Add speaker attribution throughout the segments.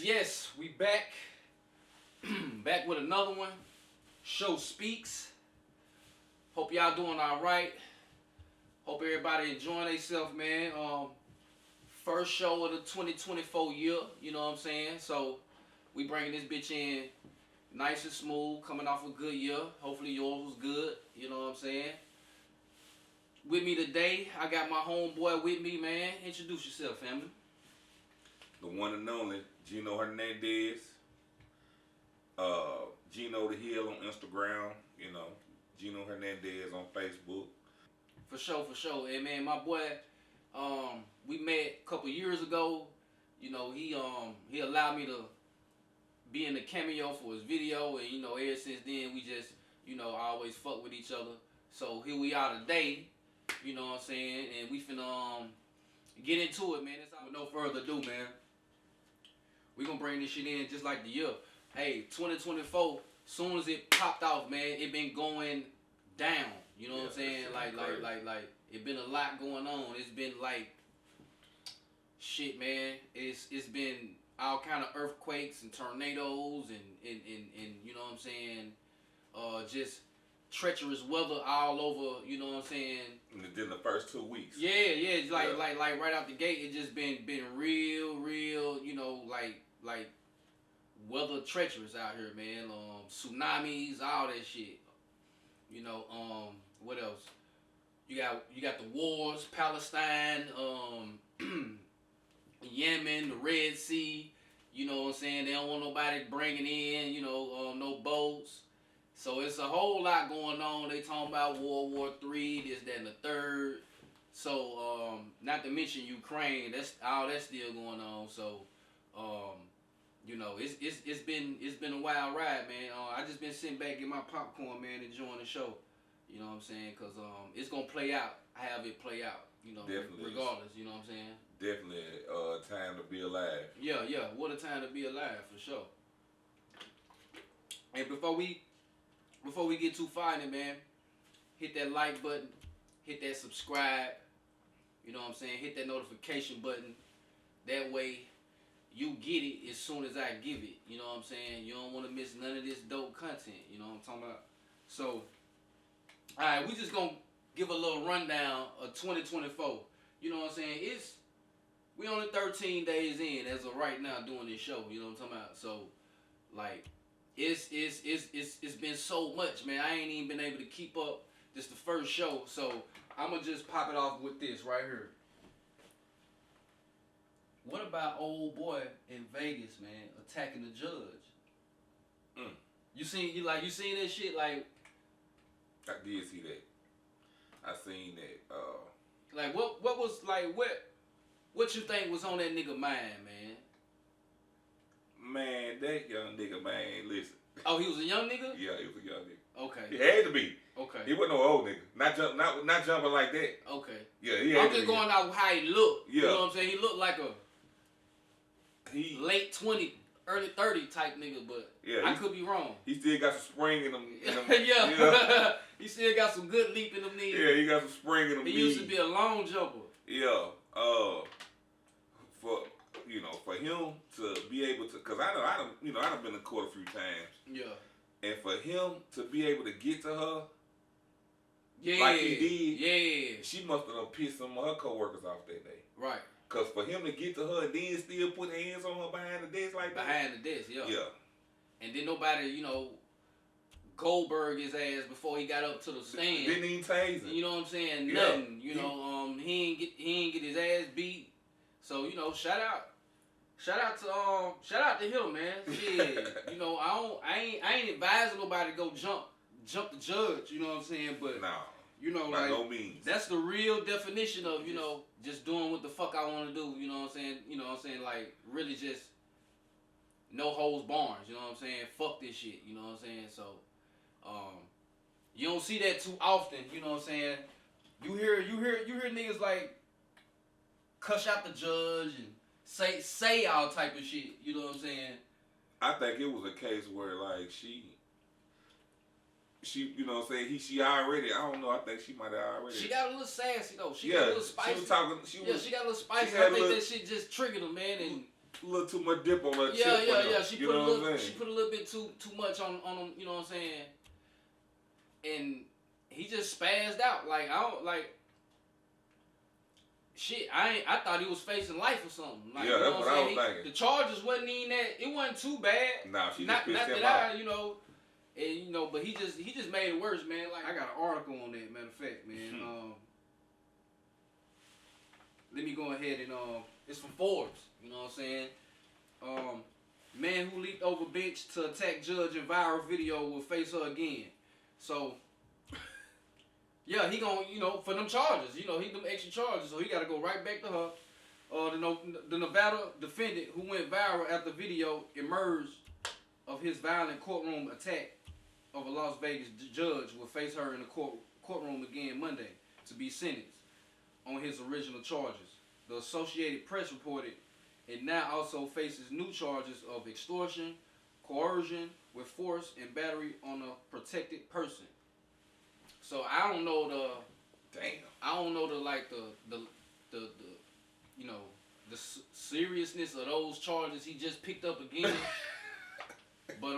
Speaker 1: Yes, we back. Back with another one. SHOWspeaks. Hope y'all doing all right. Hope everybody enjoying themselves, man. First show of the 2024 year, you know what I'm saying? So, we bringing this bitch in nice and smooth, coming off a good year. Hopefully yours was good, you know what I'm saying? With me today, I got my homeboy with me, man. Introduce yourself, family.
Speaker 2: The one and only Gino Hernandez. Gino the Hill on Instagram, you know. Gino Hernandez on Facebook.
Speaker 1: For sure. And man, my boy, we met a couple years ago. You know, he allowed me to be in the cameo for his video, and you know, ever since then we just, you know, always fuck with each other. So here we are today, you know what I'm saying, and we finna get into it, man. With no further ado, man, we gonna bring this shit in just like the year. Hey, 2024, soon as it popped off, man, it been going down. You know what I'm saying? Like, it been a lot going on. It's been like, shit, man. It's been all kind of earthquakes and tornadoes and you know what I'm saying? Just treacherous weather all over. You know what I'm saying?
Speaker 2: In the first 2 weeks.
Speaker 1: Yeah. Like right out the gate, it just been real. You know, like weather treacherous out here, man. Tsunamis, all that shit. You know, what else? You got the wars, Palestine, Yemen, the Red Sea. You know what I'm saying? They don't want nobody bringing in, you know, no boats. So it's a whole lot going on. They talking about World War III, this, that, and the third. So, not to mention Ukraine. That's still going on. So, you know, it's been a wild ride, man. I just been sitting back, getting my popcorn, man, enjoying the show. You know what I'm saying? Cause it's gonna play out. Have it play out. You know,
Speaker 2: definitely
Speaker 1: regardless. You know what I'm saying?
Speaker 2: Definitely time to be alive.
Speaker 1: Yeah. What a time to be alive, for sure. And before we get too far in it, man, hit that like button, hit that subscribe. You know what I'm saying? Hit that notification button. That way, you get it as soon as I give it. You know what I'm saying? You don't want to miss none of this dope content. You know what I'm talking about? So, alright, we just gonna give a little rundown of 2024. You know what I'm saying? We only 13 days in as of right now doing this show. You know what I'm talking about? So, like, it's been so much, man. I ain't even been able to keep up. This the first show, so I'ma just pop it off with this right here. What about old boy in Vegas, man, attacking the judge? You seen that shit? Like,
Speaker 2: I did see that. I seen that.
Speaker 1: Like what was like what you think was on that nigga mind, man?
Speaker 2: Man, that young nigga, man, listen.
Speaker 1: Oh, he was a young nigga?
Speaker 2: Yeah, he was a young nigga.
Speaker 1: Okay.
Speaker 2: He had to be.
Speaker 1: Okay.
Speaker 2: He wasn't no old nigga. Not jumping like that.
Speaker 1: Okay.
Speaker 2: Yeah, he had
Speaker 1: I'm just going out how he looked.
Speaker 2: Yeah.
Speaker 1: You know what I'm saying? He looked like a late 20, early 30 type nigga, but
Speaker 2: yeah,
Speaker 1: I could be wrong.
Speaker 2: He still got some spring in him.
Speaker 1: Yeah. He still got some good leap in them knees.
Speaker 2: Yeah, he got some spring in him.
Speaker 1: He used to be a long jumper.
Speaker 2: Yeah. For him to be able to, cause I done been to court a few times.
Speaker 1: Yeah.
Speaker 2: And for him to be able to get to her,
Speaker 1: yeah,
Speaker 2: like he did,
Speaker 1: yeah,
Speaker 2: she must have pissed some of her coworkers off that day.
Speaker 1: Right.
Speaker 2: Cause for him to get to her and then still put hands on her behind the desk like that.
Speaker 1: Behind the desk, yeah.
Speaker 2: Yeah.
Speaker 1: And then nobody, you know, Goldberg his ass before he got up to the stand.
Speaker 2: Didn't even tase him.
Speaker 1: You know what I'm saying?
Speaker 2: Yeah.
Speaker 1: Nothing. You know, he ain't get his ass beat. So, you know, shout out to him, man. Shit. You know, I ain't advising nobody to go jump the judge, you know what I'm saying? But
Speaker 2: no.
Speaker 1: You know,
Speaker 2: by
Speaker 1: like,
Speaker 2: no means.
Speaker 1: That's the real definition of, you know, just doing what the fuck I want to do, you know what I'm saying? You know what I'm saying? Like, really just no holds barns, you know what I'm saying? Fuck this shit, you know what I'm saying? So, you don't see that too often, you know what I'm saying? You hear niggas like cuss out the judge and say all type of shit, you know what I'm saying?
Speaker 2: I think it was a case where like she, you know what I'm saying, she already, I don't know, I think she might have already.
Speaker 1: She got a little sassy though. She got a little spicy.
Speaker 2: She was talking,
Speaker 1: she got a little spicy. I think that shit just triggered her, man, and
Speaker 2: little too much dip on her chip.
Speaker 1: Yeah. She
Speaker 2: you
Speaker 1: put
Speaker 2: know
Speaker 1: a
Speaker 2: what I'm
Speaker 1: little,
Speaker 2: saying?
Speaker 1: she put a little bit too much on him. You know what I'm saying? And he just spazzed out. Like I don't like. Shit, I thought he was facing life or something. Like,
Speaker 2: Yeah,
Speaker 1: you know
Speaker 2: that's
Speaker 1: what
Speaker 2: what I
Speaker 1: I'm
Speaker 2: was
Speaker 1: saying?
Speaker 2: thinking.
Speaker 1: The charges wasn't even that. It wasn't too bad.
Speaker 2: Nah, she
Speaker 1: not
Speaker 2: just pissed him
Speaker 1: that
Speaker 2: off.
Speaker 1: I, you know, and you know, but he just made it worse, man. Like I got an article on that. Matter of fact, man. Let me go ahead and it's from Forbes. You know what I'm saying? Man who leaped over bench to attack judge in viral video will face her again. So. Yeah, he gonna, you know, for them charges, you know, he them extra charges, so he got to go right back to her. The Nevada defendant who went viral after video emerged of his violent courtroom attack of a Las Vegas judge will face her in the courtroom again Monday to be sentenced on his original charges. The Associated Press reported it now also faces new charges of extortion, coercion with force, and battery on a protected person. So I don't know the you know, the seriousness of those charges he just picked up again. But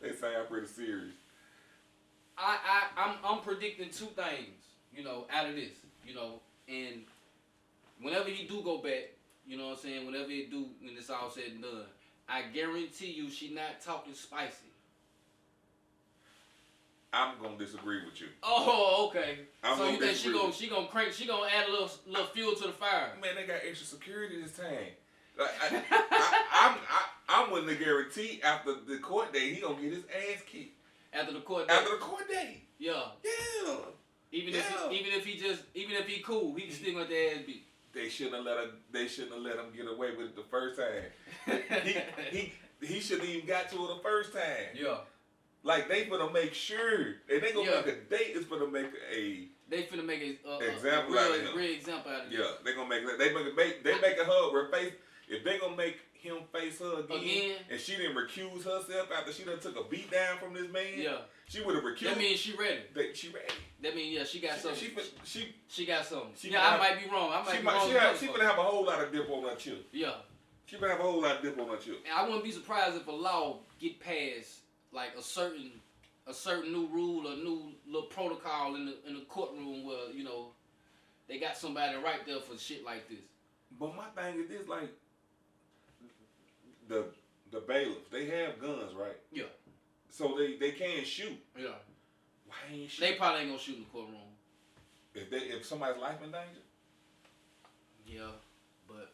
Speaker 2: they sound pretty serious.
Speaker 1: I'm predicting two things, you know, out of this, you know, and whenever he do go back, you know what I'm saying, whenever he do, when it's all said and done, I guarantee you she not talking spicy.
Speaker 2: I'm gonna disagree with you.
Speaker 1: Oh, okay. So you think she gonna add a little fuel to the fire?
Speaker 2: Man, they got extra security this time. Like, I'm willing to guarantee after the court date he gonna get his ass kicked.
Speaker 1: After the court date.
Speaker 2: After the court date.
Speaker 1: Yeah.
Speaker 2: Yeah.
Speaker 1: Even if he cool, he still gonna get the ass beat.
Speaker 2: They shouldn't have let him get away with it the first time. he shouldn't even got to it the first time.
Speaker 1: Yeah.
Speaker 2: Like they finna make sure, and they gonna make a date. It's finna make
Speaker 1: They finna make a
Speaker 2: example
Speaker 1: real,
Speaker 2: out of him.
Speaker 1: Real example out of him.
Speaker 2: Yeah, they gonna make making her face. If they gonna make him face her again, and she didn't recuse herself after she done took a beat down from this man.
Speaker 1: Yeah.
Speaker 2: She would have recused.
Speaker 1: That means she ready.
Speaker 2: She ready.
Speaker 1: That means she got something. She got something.
Speaker 2: I
Speaker 1: might be wrong.
Speaker 2: She gonna have a whole lot of dip on her chip.
Speaker 1: Yeah.
Speaker 2: She gonna have a whole lot of dip on her chip.
Speaker 1: And I wouldn't be surprised if a law get passed like a certain new rule or new little protocol in the courtroom where, you know, they got somebody right there for shit like this.
Speaker 2: But my thing is this, like the bailiffs, they have guns, right?
Speaker 1: Yeah.
Speaker 2: So they can shoot.
Speaker 1: Yeah.
Speaker 2: Why ain't shoot?
Speaker 1: They probably ain't gonna shoot in the courtroom.
Speaker 2: If somebody's life in danger?
Speaker 1: Yeah, but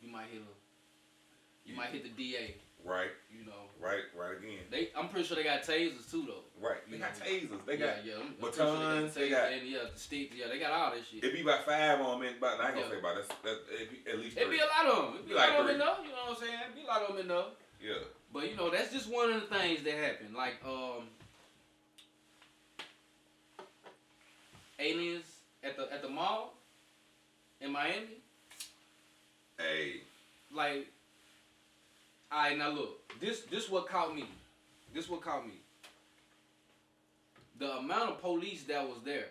Speaker 1: you might hit the DA.
Speaker 2: Right.
Speaker 1: You know.
Speaker 2: Right again.
Speaker 1: I'm pretty sure they got tasers too though.
Speaker 2: Right. They got tasers. They got
Speaker 1: batons.
Speaker 2: They got
Speaker 1: the sticks. Yeah, they got all that shit.
Speaker 2: It be about 5 on them. I ain't gonna say about that. It be at least 3.
Speaker 1: It be a lot of them. It be a
Speaker 2: like
Speaker 1: lot of
Speaker 2: 3.
Speaker 1: them enough. You know what I'm saying? It be a lot of them enough.
Speaker 2: Yeah.
Speaker 1: But you know, that's just one of the things that happen. Like aliens at the mall in Miami.
Speaker 2: Hey.
Speaker 1: Like, alright, now look. This what caught me. This what caught me. The amount of police that was there.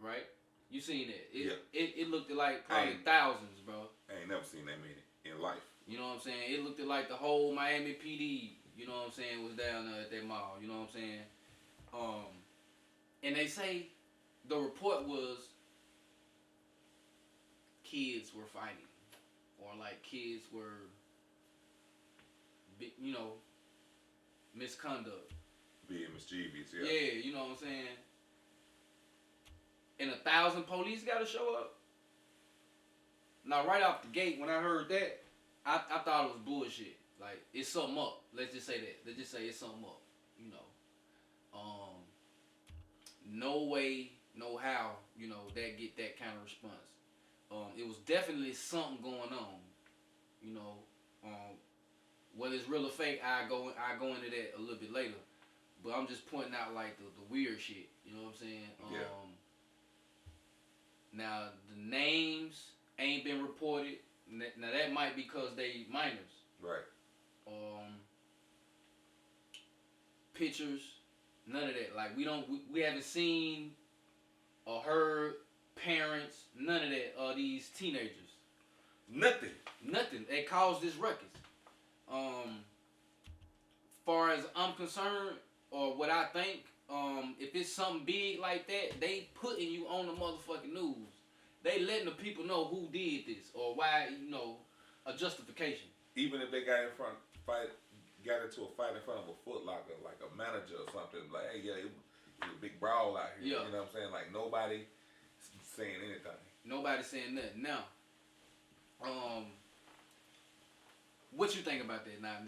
Speaker 1: Right? You seen that? It looked like probably thousands, bro.
Speaker 2: I ain't never seen that many in life.
Speaker 1: You know what I'm saying? It looked like the whole Miami PD, you know what I'm saying, was down there at that mall. You know what I'm saying? And they say the report was kids were fighting. Or like kids were, you know, misconduct.
Speaker 2: Being mischievous, yeah.
Speaker 1: Yeah, you know what I'm saying? And 1,000 police got to show up. Now, right off the gate, when I heard that, I thought it was bullshit. Like, it's something up. Let's just say that. Let's just say it's something up. You know. No way, no how, you know, that get that kind of response. It was definitely something going on. You know. Whether it's real or fake, I go into that a little bit later. But I'm just pointing out, like, the weird shit. You know what I'm saying?
Speaker 2: Yeah.
Speaker 1: Now, the names ain't been reported. Now, that might be because they minors.
Speaker 2: Right.
Speaker 1: Pictures, none of that. Like, we haven't seen or heard parents, none of that, these teenagers.
Speaker 2: Nothing.
Speaker 1: They caused this ruckus. Far as I'm concerned, or what I think, if it's something big like that, they putting you on the motherfucking news. They letting the people know who did this or why, a justification.
Speaker 2: Even if they got into a fight in front of a Foot Locker, like a manager or something, like, hey, yeah, it was a big brawl out here.
Speaker 1: Yeah.
Speaker 2: You know what I'm saying? Like, nobody saying anything.
Speaker 1: Nobody saying nothing. Now, what you think about that? Now,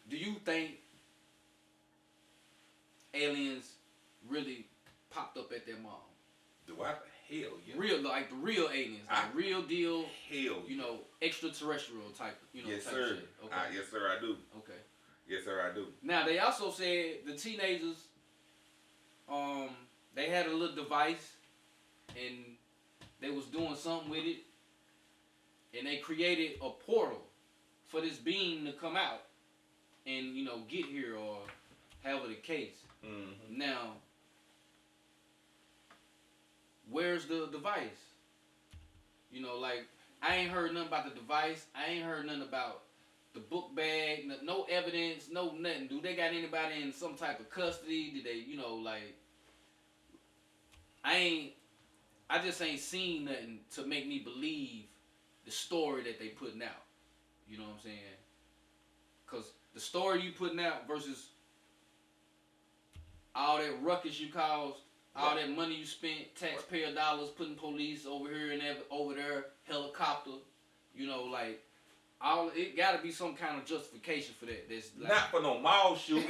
Speaker 1: do you think aliens really popped up at that mall?
Speaker 2: Do I? Hell yeah.
Speaker 1: Real, like the real aliens, like real deal.
Speaker 2: Hell.
Speaker 1: Extraterrestrial type.
Speaker 2: Yes,
Speaker 1: type
Speaker 2: sir.
Speaker 1: Shit. Okay.
Speaker 2: Yes, sir. I do.
Speaker 1: Okay.
Speaker 2: Yes, sir. I do.
Speaker 1: Now they also said the teenagers, they had a little device, and they was doing something with it, and they created a portal for this being to come out, and get here or however the case.
Speaker 2: Mm-hmm.
Speaker 1: Now, where's the device? Like, I ain't heard nothing about the device. I ain't heard nothing about the book bag. No evidence, no nothing. Do they got anybody in some type of custody? Did they, like... I just ain't seen nothing to make me believe the story that they putting out. You know what I'm saying? Because the story you putting out versus all that ruckus you caused, all that money you spent, taxpayer dollars, putting police over here and over there, helicopter, like, all it got to be some kind of justification for that. That's like,
Speaker 2: not for no mall shooting.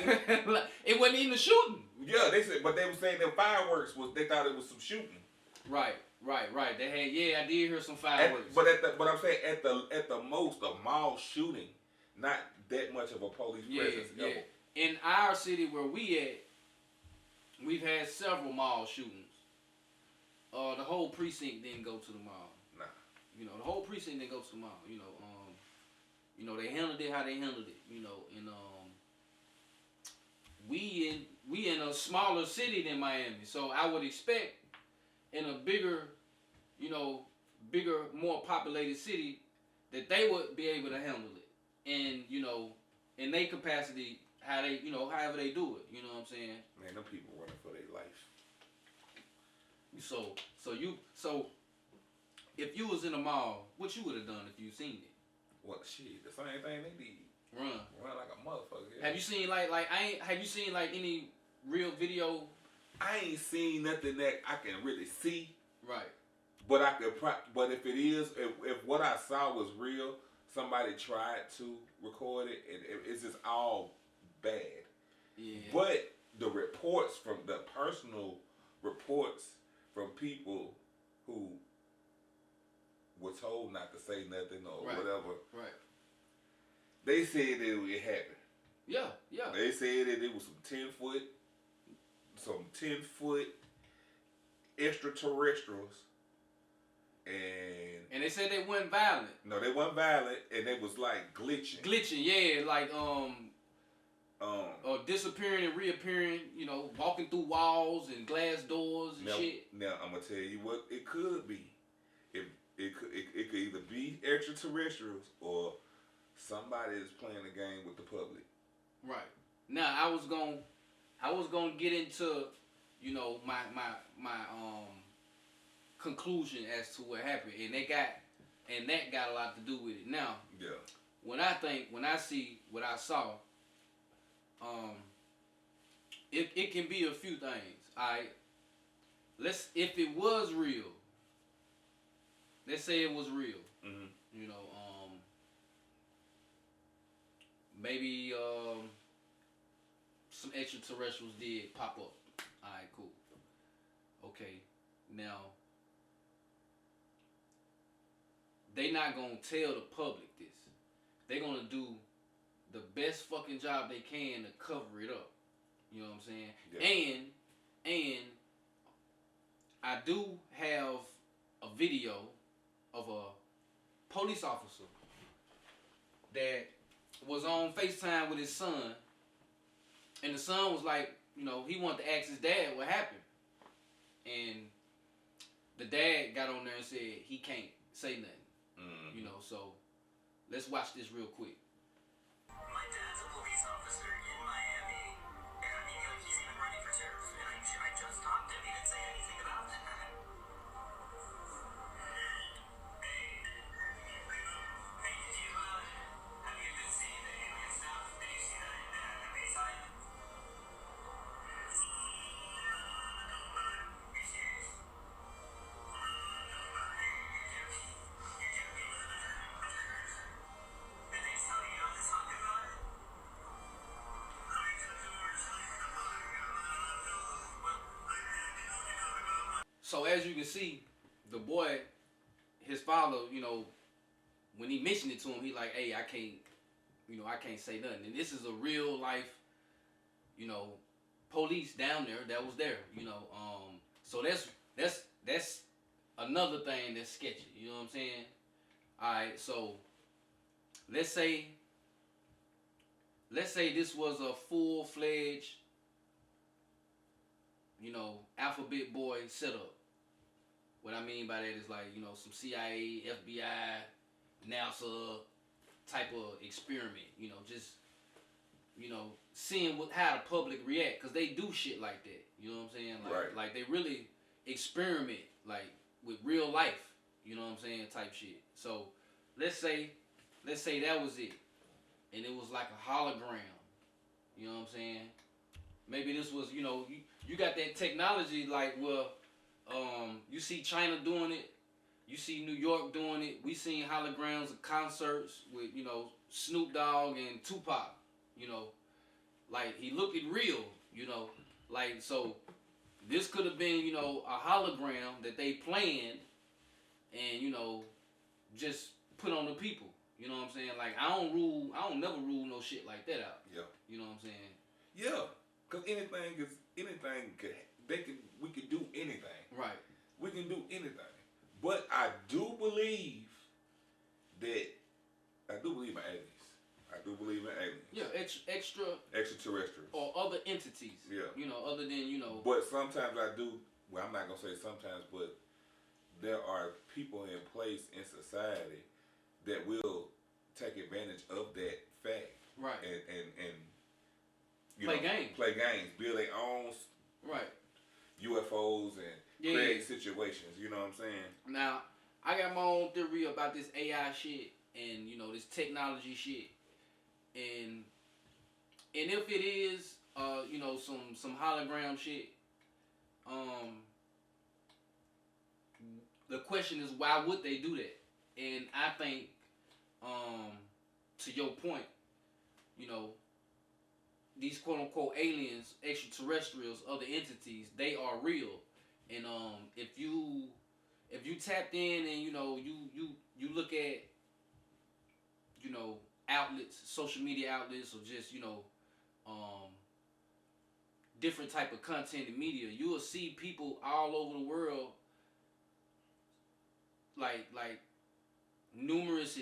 Speaker 1: It wasn't even a shooting.
Speaker 2: Yeah, they said, but they were saying that fireworks they thought it was some shooting.
Speaker 1: Right. They had, I did hear some fireworks.
Speaker 2: But I'm saying at the most a mall shooting, not that much of a police presence.
Speaker 1: Yeah. In our city where we at, we've had several mall shootings. The whole precinct didn't go to the mall.
Speaker 2: Nah.
Speaker 1: The whole precinct didn't go to the mall. They handled it how they handled it. And we in a smaller city than Miami, so I would expect in a bigger, more populated city that they would be able to handle it, and in their capacity, how they, however they do it. You know what I'm saying?
Speaker 2: Man, them people running for their life.
Speaker 1: So if you was in a mall, what you would have done if you seen it?
Speaker 2: What shit? The same thing they did.
Speaker 1: Run
Speaker 2: like a motherfucker. Yeah.
Speaker 1: Have you seen have you seen any real video?
Speaker 2: I ain't seen nothing that I can really see.
Speaker 1: Right.
Speaker 2: But but if it is, if what I saw was real, somebody tried to record it, and it's just all bad.
Speaker 1: Yeah.
Speaker 2: But the personal reports from people who were told not to say nothing or whatever. Right. They said that it happened.
Speaker 1: Yeah.
Speaker 2: They said that it was some 10-foot extraterrestrials,
Speaker 1: and they said they weren't violent.
Speaker 2: No, they weren't violent, and they was like glitching.
Speaker 1: Yeah, like disappearing and reappearing. Walking through walls and glass doors and shit.
Speaker 2: Now I'm gonna tell you what it could be. It could either be extraterrestrials or somebody is playing a game with the public. Right.
Speaker 1: Now I was gonna get into, my conclusion as to what happened, and that got a lot to do with it. Now, yeah. When I see what I saw, it can be a few things. If it was real, let's say it was real. Mm-hmm. Maybe some extraterrestrials did pop up. Alright, cool. Okay, now they not gonna tell the public this. They gonna do the best fucking job they can to cover it up. You know what I'm saying? Yeah. And I do have a video of a police officer that was on FaceTime with his son, and the son was like, he wanted to ask his dad what happened, and the dad got on there and said he can't say nothing. You know, so let's watch this real quick.
Speaker 3: My dad's a police officer in Miami, and I mean, like, he's even running for sheriff. I just talked to him. He didn't say anything about that. Hey, did you, have you been seeing the alien stuff? Did you see that in the Bayside? Are you serious? You're joking. Did they tell you not to talk about it?
Speaker 1: So as you can see, the boy, his father, you know, when he mentioned it to him, he like, hey, I can't say nothing. And this is a real life, you know, police down there that was there, you know. So that's another thing that's sketchy. You know what I'm saying? All right, so let's say this was a full-fledged, you know, alphabet boy setup. What I mean by that is like, you know, some CIA, FBI, NASA type of experiment. You know, just, you know, seeing how the public react, because they do shit like that. You know what I'm saying? Like, like they really experiment like with real life. You know what I'm saying? Type shit. So let's say that was it, and it was like a hologram. You know what I'm saying? Maybe this was, you know, you got that technology like, well, you see China doing it, you see New York doing it. We seen holograms of concerts with, you know, Snoop Dogg and Tupac. You know, like he looking real. You know, like so. This could have been, you know, a hologram that they planned, and you know, just put on the people. You know what I'm saying? Like I don't never rule no shit like that out.
Speaker 2: Yeah.
Speaker 1: You know what I'm saying?
Speaker 2: Yeah, cause we could do anything.
Speaker 1: Right.
Speaker 2: We can do anything. But I do believe in aliens. I do believe in aliens.
Speaker 1: Yeah,
Speaker 2: extraterrestrials
Speaker 1: or other entities.
Speaker 2: Yeah.
Speaker 1: You know, other than, you know.
Speaker 2: But sometimes I do. Well, I'm not gonna say sometimes, but there are people in place in society that will take advantage of that fact.
Speaker 1: Right.
Speaker 2: And
Speaker 1: play games,
Speaker 2: build their own UFOs and create situations. You know what I'm saying?
Speaker 1: Now, I got my own theory about this AI shit and, you know, this technology shit. And if it is, you know, some hologram shit, the question is, why would they do that? And I think, to your point, you know, these quote unquote aliens, extraterrestrials, other entities, they are real. And if you tapped in and you know you look at, you know, outlets, social media outlets, or just, you know, different type of content and media, you will see people all over the world like numerous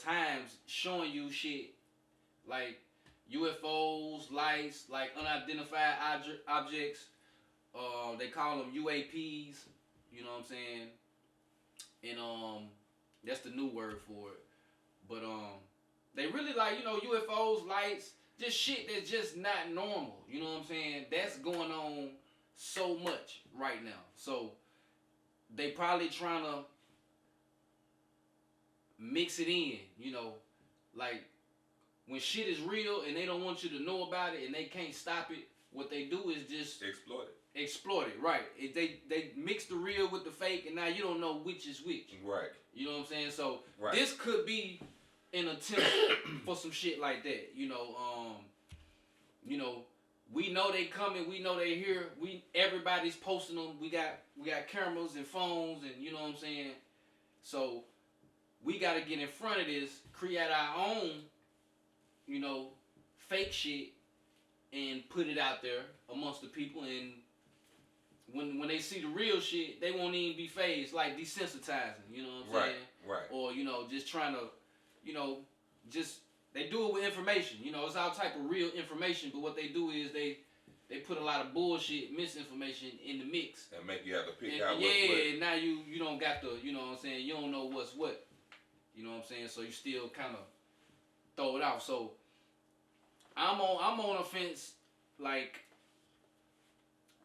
Speaker 1: times showing you shit like UFOs, lights, like unidentified objects. They call them UAPs. You know what I'm saying? And that's the new word for it. But they really like, you know, UFOs, lights, just shit that's just not normal. You know what I'm saying? That's going on so much right now. So they probably trying to mix it in, you know, like when shit is real and they don't want you to know about it and they can't stop it, what they do is just exploit it, right? They mix the real with the fake, and now you don't know which is which.
Speaker 2: Right.
Speaker 1: You know what I'm saying? So this could be an attempt for some shit like that. You know, we know they coming, we know they here. Everybody's posting them. We got cameras and phones, and you know what I'm saying? So we got to get in front of this, create our own, you know, fake shit, and put it out there amongst the people. And when they see the real shit, they won't even be phased, like desensitizing. You know what I'm saying?
Speaker 2: Right.
Speaker 1: Or, you know, just trying to, you know, just they do it with information. You know, it's all type of real information, but what they do is they put a lot of bullshit, misinformation in the mix.
Speaker 2: And make you have to pick out what's what.
Speaker 1: Yeah, now you don't got the, you know what I'm saying, you don't know what's what. You know what I'm saying? So you still kind of throw it out. So I'm on the fence. Like,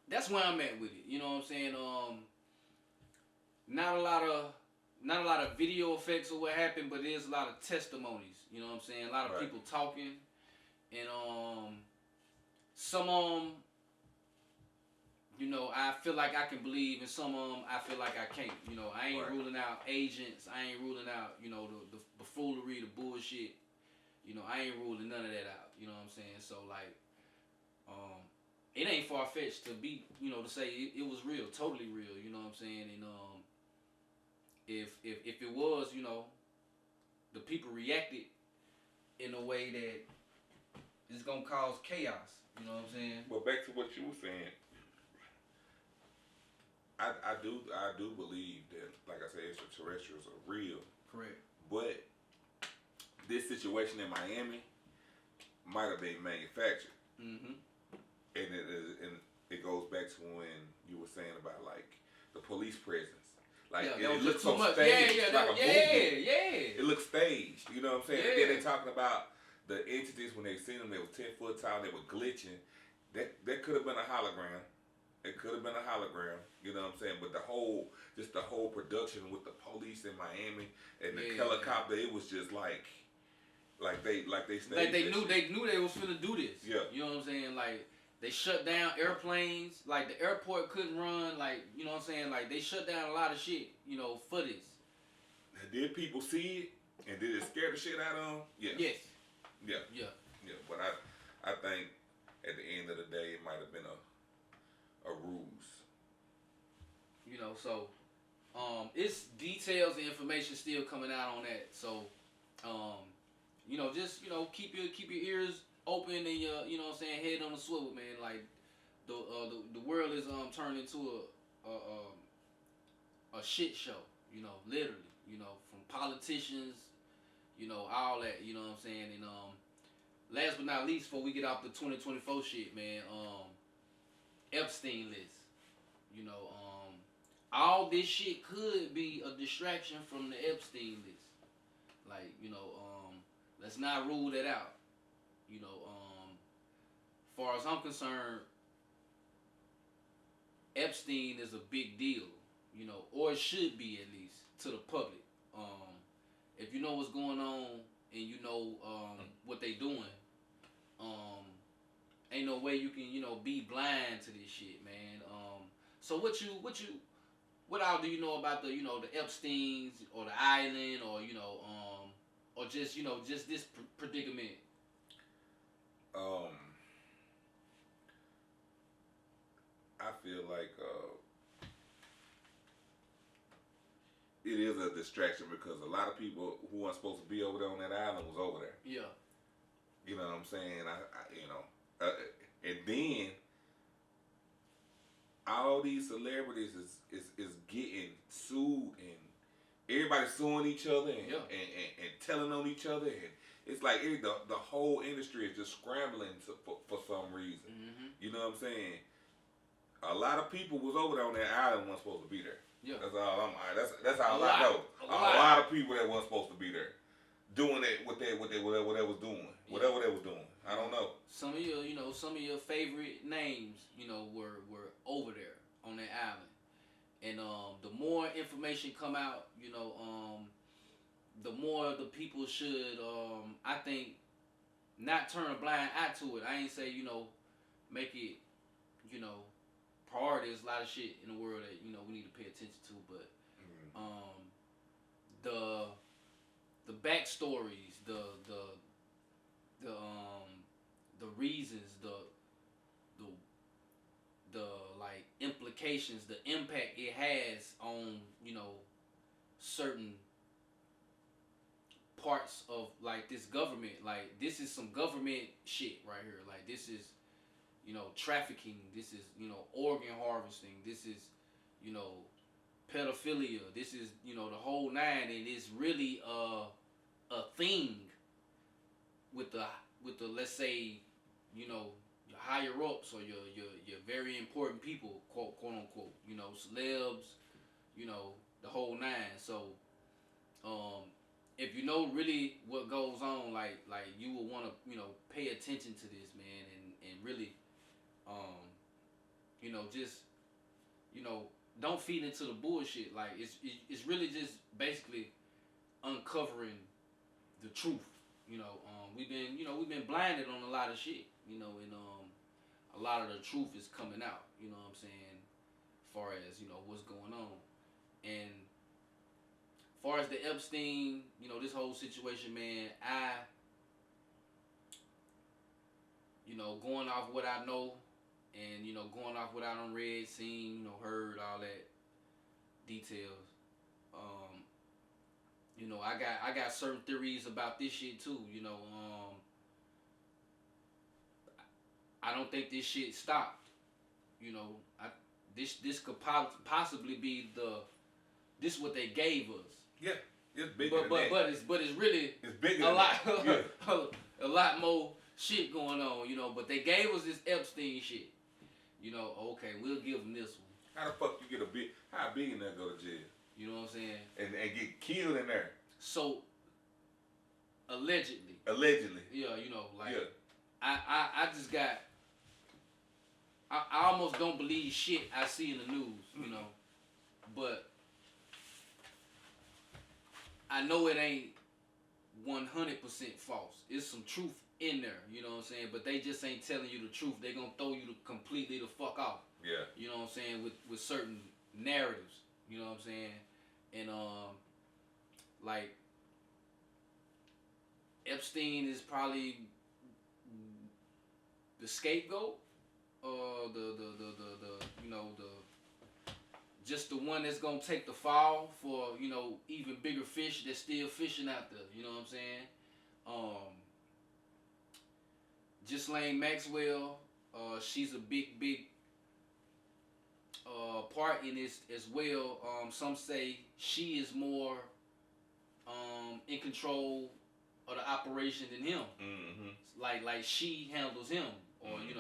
Speaker 1: that's where I'm at with it. You know what I'm saying? Not a lot of video effects of what happened, but there's a lot of testimonies. You know what I'm saying? A lot of people talking, and some you know, I feel like I can believe, and some I feel like I can't. You know, I ain't ruling out agents. I ain't ruling out, you know, the foolery, the bullshit. You know, I ain't ruling none of that out. You know what I'm saying? So like, it ain't far fetched to be, you know, to say it was real, totally real. You know what I'm saying? And if it was, you know, the people reacted in a way that is gonna cause chaos. You know what I'm saying?
Speaker 2: But back to what you were saying, I do believe that, like I said, extraterrestrials are real.
Speaker 1: Correct.
Speaker 2: But this situation in Miami might have been manufactured. Mm-hmm. And it goes back to when you were saying about like the police presence. Like it looks so staged, like a movie. It looks staged. You know what I'm saying? And then they talking about the entities when they seen them. They were 10 foot tall. They were glitching. That could have been a hologram. It could have been a hologram. You know what I'm saying? But the whole production with the police in Miami and the helicopter, it was just like they staged.
Speaker 1: Like they knew they was finna do this. Yeah. You know what I'm saying? Like, they shut down airplanes. Like, the airport couldn't run. Like, you know what I'm saying? Like, they shut down a lot of shit, you know, for this. Did
Speaker 2: people see it? And did it scare the shit out of them? Yeah.
Speaker 1: Yes.
Speaker 2: Yeah. Yeah. Yeah. But I think at the end of the day, it might have been a ruse.
Speaker 1: You know, so it's details and information still coming out on that. So, you know, just, you know, keep your ears open and your, you know what I'm saying, head on the swivel, man. Like, the world is turned into a shit show, you know, literally, you know, from politicians, you know, all that, you know what I'm saying. And last but not least, before we get off the 2024 shit, man, Epstein list, you know, all this shit could be a distraction from the Epstein list. Like, you know, let's not rule that out. You know, as far as I'm concerned, Epstein is a big deal, you know, or it should be at least to the public. If you know what's going on and you know what they doing, ain't no way you can, you know, be blind to this shit, man. So what all do you know about the, you know, the Epsteins or the island, or, you know, or just, you know, just this predicament?
Speaker 2: I feel like it is a distraction because a lot of people who weren't supposed to be over there on that island was over there.
Speaker 1: Yeah.
Speaker 2: You know what I'm saying? You know, and then all these celebrities is getting sued, and everybody's suing each other and telling on each other, and it's like the whole industry is just scrambling for some reason. Mm-hmm. You know what I'm saying? A lot of people was over there on that island weren't supposed to be there. Yeah. That's all that's all I know. A lot of people that weren't supposed to be there doing it whatever they was doing. Yeah. Whatever they was doing. I don't know.
Speaker 1: Some of your favorite names, you know, were over there on that island. And the more information come out, you know, the more the people should, I think, not turn a blind eye to it. I ain't say, you know, make it, you know, priority. There's a lot of shit in the world that, you know, we need to pay attention to, but the backstories, the reasons, the like implications, the impact it has on, you know, certain parts of like this government. Like, this is some government shit right here. Like, this is, you know, trafficking. This is, you know, organ harvesting. This is, you know, pedophilia. This is, you know, the whole nine, and it's really a thing with the let's say, you know, your higher ups or your very important people, quote unquote, you know, celebs, you know, the whole nine. So if you know really what goes on, like you will want to, pay attention to this, man, and really, just, don't feed into the bullshit. Like it's really just basically uncovering the truth. We've been blinded on a lot of shit, and a lot of the truth is coming out. You know what I'm saying? As far as what's going on, and as far as the Epstein, this whole situation, man, going off what I know, and going off what I done read, seen, heard, all that details. I got certain theories about this shit too. I don't think this shit stopped. This could possibly be this what they gave us.
Speaker 2: Yeah, it's bigger than that.
Speaker 1: But it's really
Speaker 2: bigger
Speaker 1: a lot
Speaker 2: yeah.
Speaker 1: a lot more shit going on. But they gave us this Epstein shit. Okay, we'll give them this one.
Speaker 2: How the fuck you get how big in there go to jail?
Speaker 1: You know what I'm saying?
Speaker 2: And get killed in there.
Speaker 1: So allegedly.
Speaker 2: Yeah,
Speaker 1: yeah. I just got. I almost don't believe shit I see in the news, but I know it ain't 100% false. It's some truth in there, you know what I'm saying? But they just ain't telling you the truth. They gonna throw you completely the fuck off.
Speaker 2: Yeah.
Speaker 1: You know what I'm saying? With certain narratives, you know what I'm saying? And like Epstein is probably the scapegoat. Just the one that's gonna take the fall for even bigger fish that's still fishing out there. You know what I'm saying? Ghislaine Maxwell, she's a big part in this as well. Some say she is more in control of the operation than him.
Speaker 2: Mm-hmm.
Speaker 1: Like she handles him, or
Speaker 2: mm-hmm.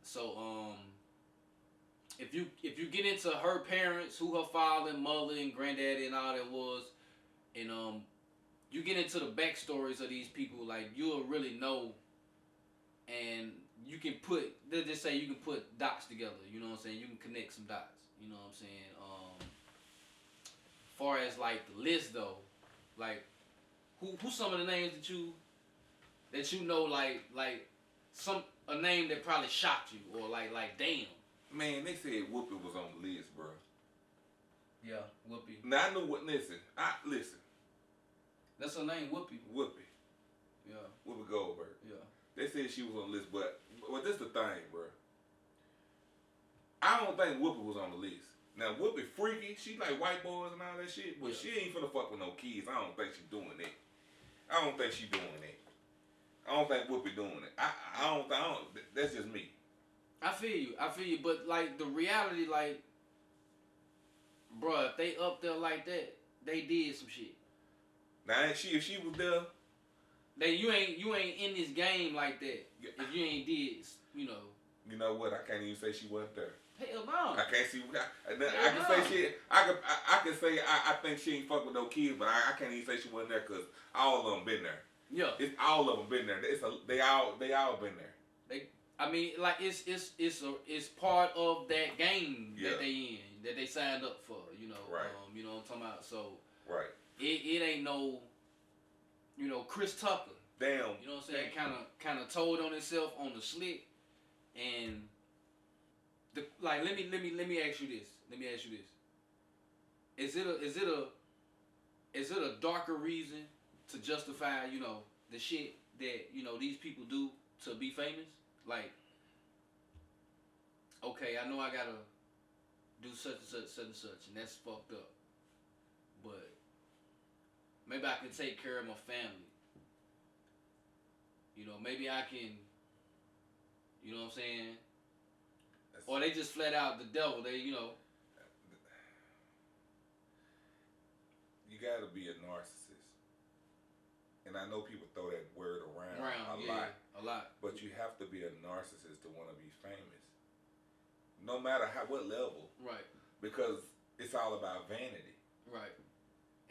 Speaker 1: So if you get into her parents, who her father and mother and granddaddy and all that was, and you get into the backstories of these people, like you'll really know, and you can put, they'll just say you can put dots together. You know what I'm saying? You can connect some dots. You know what I'm saying? Far as like the list though, like who some of the names that you know like a name that probably shocked you, or like damn.
Speaker 2: Man, they said Whoopi was on the list, bro.
Speaker 1: Yeah, Whoopi.
Speaker 2: Now I know what. Listen.
Speaker 1: That's her name, Whoopi.
Speaker 2: Whoopi.
Speaker 1: Yeah.
Speaker 2: Whoopi Goldberg.
Speaker 1: Yeah.
Speaker 2: They said she was on the list, but this the thing, bro. I don't think Whoopi was on the list. Now Whoopi freaky. She like white boys and all that shit, but she ain't finna fuck with no kids. I don't think she doing that. I don't think Whoopi doing it. I don't. That's just me.
Speaker 1: I feel you, but like the reality, like, bruh, if they up there like that, they did some shit.
Speaker 2: Now if she was there,
Speaker 1: you ain't in this game like that. If you ain't did,
Speaker 2: You know what? I can't even say she wasn't there.
Speaker 1: Hell no.
Speaker 2: I can't see. I can say shit. I can say I think she ain't fuck with no kids, but I can't even say she wasn't there because all of them been there.
Speaker 1: Yeah.
Speaker 2: It's all of them been there. They all been there.
Speaker 1: It's part of that game
Speaker 2: yeah.
Speaker 1: that they in, that they signed up for.
Speaker 2: Right.
Speaker 1: You know what I'm talking about. So
Speaker 2: right.
Speaker 1: It ain't no, Chris Tucker.
Speaker 2: Damn.
Speaker 1: You know what I'm saying? Kind of told on himself on the slick, and let me ask you this. Is it a darker reason to justify, the shit that, these people do to be famous? Like, okay, I know I gotta do such and such, and that's fucked up. But maybe I can take care of my family. Maybe I can, you know what I'm saying? Or they just flat out the devil. They,
Speaker 2: You gotta be a narcissist. And I know people throw that word around a lot. But you have to be a narcissist to want to be famous. No matter what level.
Speaker 1: Right.
Speaker 2: Because it's all about vanity.
Speaker 1: Right.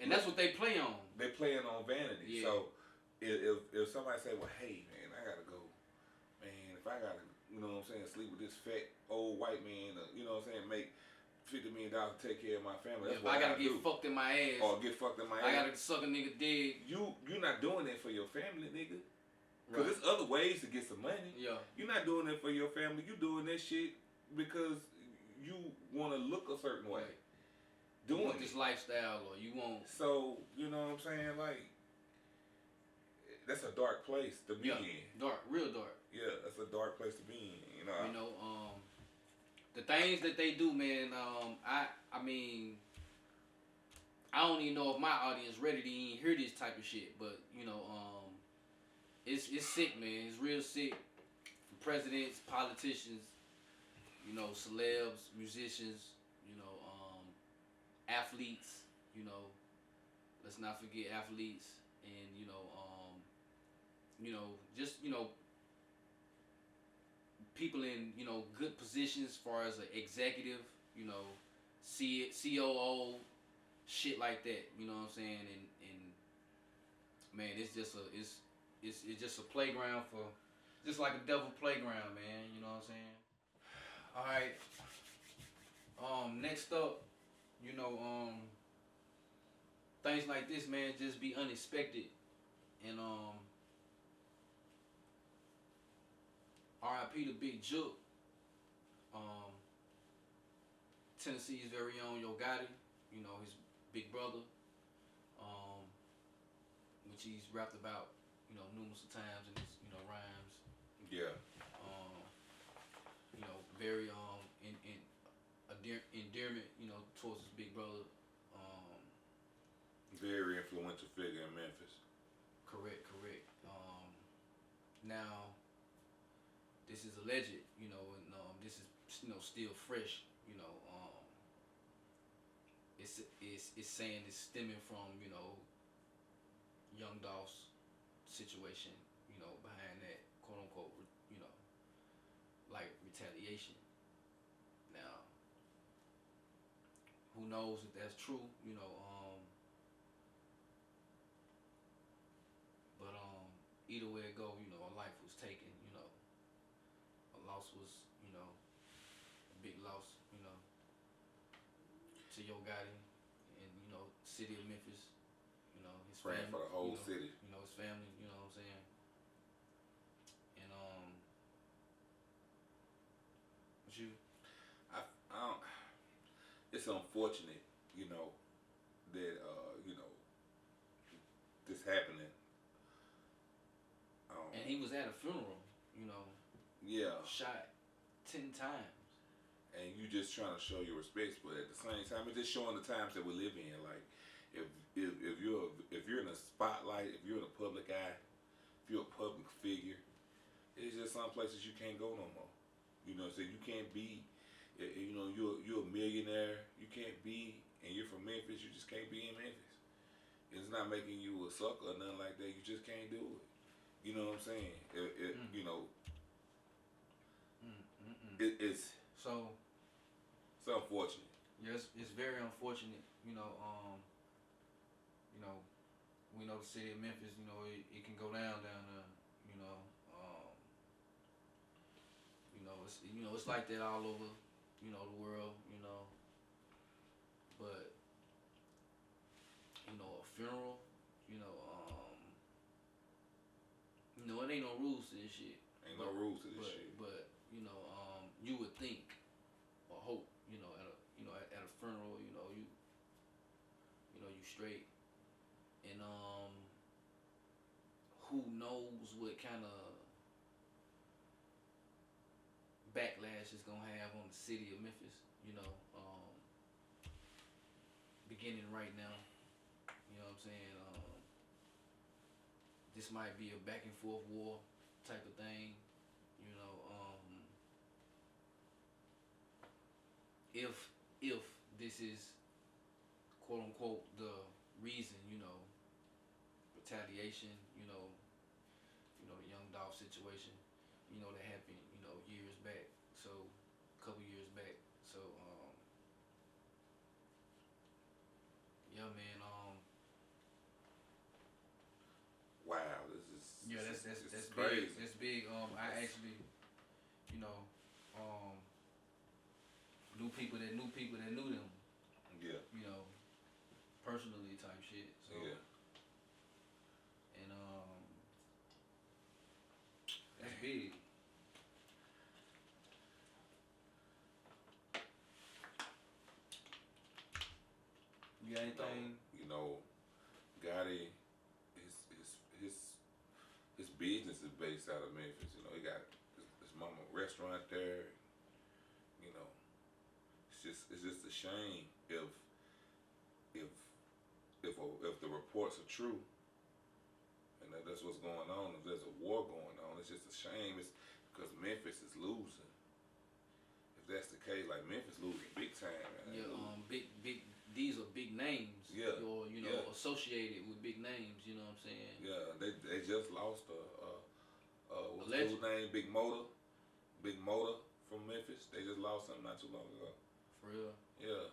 Speaker 1: And that's what they play on.
Speaker 2: They playing on vanity. Yeah. So if somebody say, well, hey man, I gotta go, man, if I gotta, you know what I'm saying, sleep with this fat old white man, you know what I'm saying, make $50 million to take care of my family. That's what I gotta
Speaker 1: get fucked in my ass.
Speaker 2: Or get fucked in my ass.
Speaker 1: I gotta suck a nigga dick.
Speaker 2: You're not doing that for your family, nigga. Cause there's other ways to get some money.
Speaker 1: Yeah.
Speaker 2: You're not doing it for your family. You doing that shit because you want to look a certain way.
Speaker 1: You want this lifestyle, or you want.
Speaker 2: So you know what I'm saying? Like, that's a dark place to be in.
Speaker 1: Dark, real dark.
Speaker 2: Yeah, that's a dark place to be in. You know.
Speaker 1: The things that they do, man. I mean, I don't even know if my audience ready to even hear this type of shit, but you know, it's sick, man. It's real sick. From presidents, politicians, you know, celebs, musicians, you know, athletes, you know. Let's not forget athletes, and you know, just you know, people in you know good positions as far as an executive, you know, COO, shit like that. You know what I'm saying? And man, it's just a playground for, just like a devil playground, man. You know what I'm saying? All right. Next up, you know, things like this, man, just be unexpected, and R.I.P. to Big Jook. Tennessee's very own Gotti, you know, his big brother, which he's rapped about, you know, numerous times in his, you know, rhymes.
Speaker 2: Yeah.
Speaker 1: You know, very endearment, you know, towards his big brother.
Speaker 2: Very influential figure in Memphis.
Speaker 1: Correct. Now, this is alleged, you know, and this is, you know, still fresh, you know. It's saying it's stemming from, you know, Young Dolph's situation, you know, behind that quote unquote, you know, like retaliation. Now, who knows if that's true, you know, but either way it go, you know, a life was taken, you know, a loss was, you know, a big loss, you know, to Gotti and, you know, city of Memphis, you know, his
Speaker 2: praying
Speaker 1: family,
Speaker 2: for the whole
Speaker 1: you know,
Speaker 2: city.
Speaker 1: You know, his family, you know what I'm saying? And what you?
Speaker 2: I don't, it's unfortunate, you know, that you know, this happening.
Speaker 1: And he was at a funeral, you know.
Speaker 2: Yeah.
Speaker 1: Shot 10 times.
Speaker 2: And you just trying to show your respects, but at the same time, it's just showing the times that we live in. Like, if you're in a spotlight, if you're in a public eye, if you're a public figure, it's just some places you can't go no more. You know what I'm saying? You can't be, you know, you're a millionaire. You can't be, and you're from Memphis. You just can't be in Memphis. It's not making you a sucker or nothing like that. You just can't do it. You know what I'm saying? You know, it's
Speaker 1: so.
Speaker 2: It's unfortunate.
Speaker 1: Yes, it's very unfortunate. You know, we know the city of Memphis. You know, it can go down there. You know, it's like that all over. You know, the world. You know, but you know, a funeral. You know, it ain't no rules to this shit.
Speaker 2: Ain't no rules to this shit.
Speaker 1: But you know, you would think or hope, you know, at a funeral, you know, you straight, and who knows what kind of backlash it's gonna have on the city of Memphis, you know, beginning right now. You know what I'm saying? This might be a back and forth war type of thing, you know. If this is quote unquote the reason, you know, retaliation, you know, the Young Dolph situation, you know, that happened, you know, years back. So, a couple years back. So, yeah, man. that's
Speaker 2: crazy.
Speaker 1: Big. That's big. I actually, you know, knew people that knew them.
Speaker 2: Yeah.
Speaker 1: You know, personally type shit. So
Speaker 2: yeah.
Speaker 1: And that's big. You got anything?
Speaker 2: You know, Gotti, his business is based out of Memphis. You know, he got his mama restaurant there. You know, it's just a shame if the reports are true, and that's what's going on. If there's a war going on, it's just a shame. It's because Memphis is losing. If that's the case, like Memphis losing big time. Man.
Speaker 1: Yeah, big. These are big names.
Speaker 2: Yeah.
Speaker 1: Or associated with big names. You know what I'm saying?
Speaker 2: Yeah, they just lost what's
Speaker 1: legend.
Speaker 2: his name? Big Motor from Memphis. They just lost him not too long ago.
Speaker 1: For real.
Speaker 2: Yeah.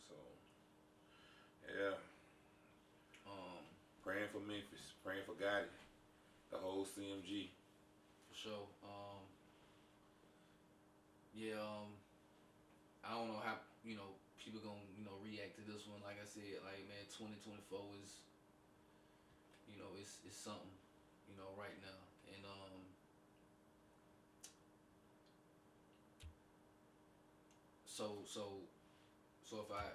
Speaker 2: So. Yeah. Praying for Memphis. Praying for Gotti. The whole CMG.
Speaker 1: For sure. Yeah. I don't know how people gonna react to this one. Like I said, like man, 2024 is it's something right now, and so if I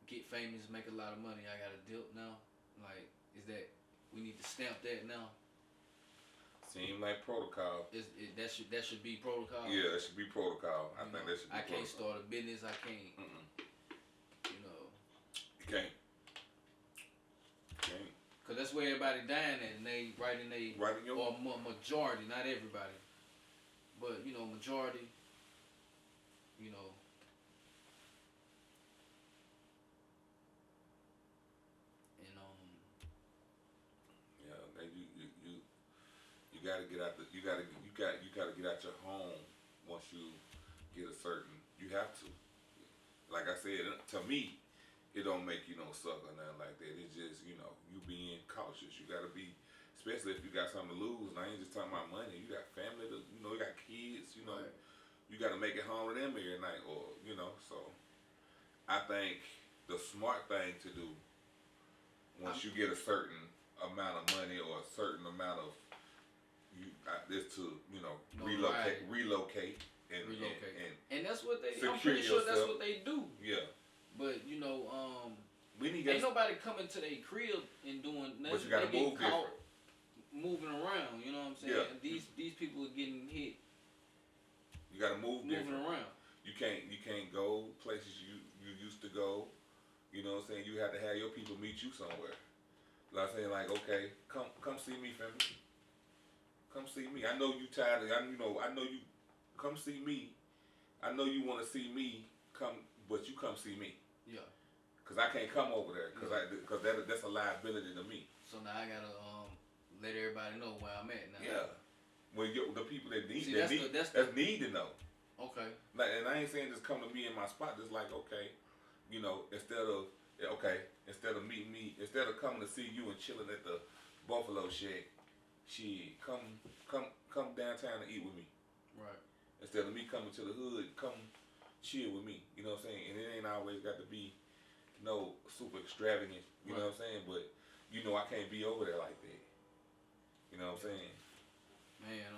Speaker 1: get famous, make a lot of money, I got a dip now. Like, is that we need to stamp that now?
Speaker 2: Seem like protocol.
Speaker 1: That should be protocol.
Speaker 2: Yeah, that should be protocol. I think that should be
Speaker 1: I can't
Speaker 2: protocol.
Speaker 1: start a business. I can't.
Speaker 2: You can't.
Speaker 1: Cause that's where everybody dying at, and they writing or majority, not everybody, but majority. And
Speaker 2: yeah, you gotta get out you gotta get out your home once you get a certain. You have to. Like I said, to me, it don't make you no sucker or nothing like that. It's just you being cautious. You gotta be, especially if you got something to lose. And I ain't just talking about money. You got family. You got kids.
Speaker 1: Right.
Speaker 2: You gotta make it home to them every night, or So, I think the smart thing to do once you get a certain amount of money or a certain amount of is to relocate. And
Speaker 1: that's what they.
Speaker 2: I'm
Speaker 1: pretty sure that's
Speaker 2: yourself.
Speaker 1: what they do.
Speaker 2: Yeah.
Speaker 1: But
Speaker 2: ain't
Speaker 1: nobody coming to their crib and doing nothing.
Speaker 2: But you gotta move different.
Speaker 1: Moving around. You know what I'm saying?
Speaker 2: Yeah.
Speaker 1: These people are getting hit.
Speaker 2: You gotta move
Speaker 1: moving
Speaker 2: different.
Speaker 1: around.
Speaker 2: You can't go places you used to go. You know what I'm saying? You have to have your people meet you somewhere. Like I'm saying, like, okay, come see me, family. Come see me. I know you tired. I know you. Come see me. I know you want to see me. But you come see me.
Speaker 1: Yeah.
Speaker 2: Cause I can't come over there. Cause that's a liability to me.
Speaker 1: So now I gotta let everybody know where I'm at now.
Speaker 2: Yeah. Well, the people that need need to know.
Speaker 1: Okay.
Speaker 2: Like, and I ain't saying just come to me in my spot. Just like, okay, instead of meeting me, instead of coming to see you and chilling at the Buffalo Shack, come downtown and eat with me.
Speaker 1: Right.
Speaker 2: Instead of me coming to the hood, come chill with me. You know what I'm saying? And it ain't always got to be no super extravagant. You know what I'm saying? But I can't be over there like that. You know what I'm saying?
Speaker 1: Man,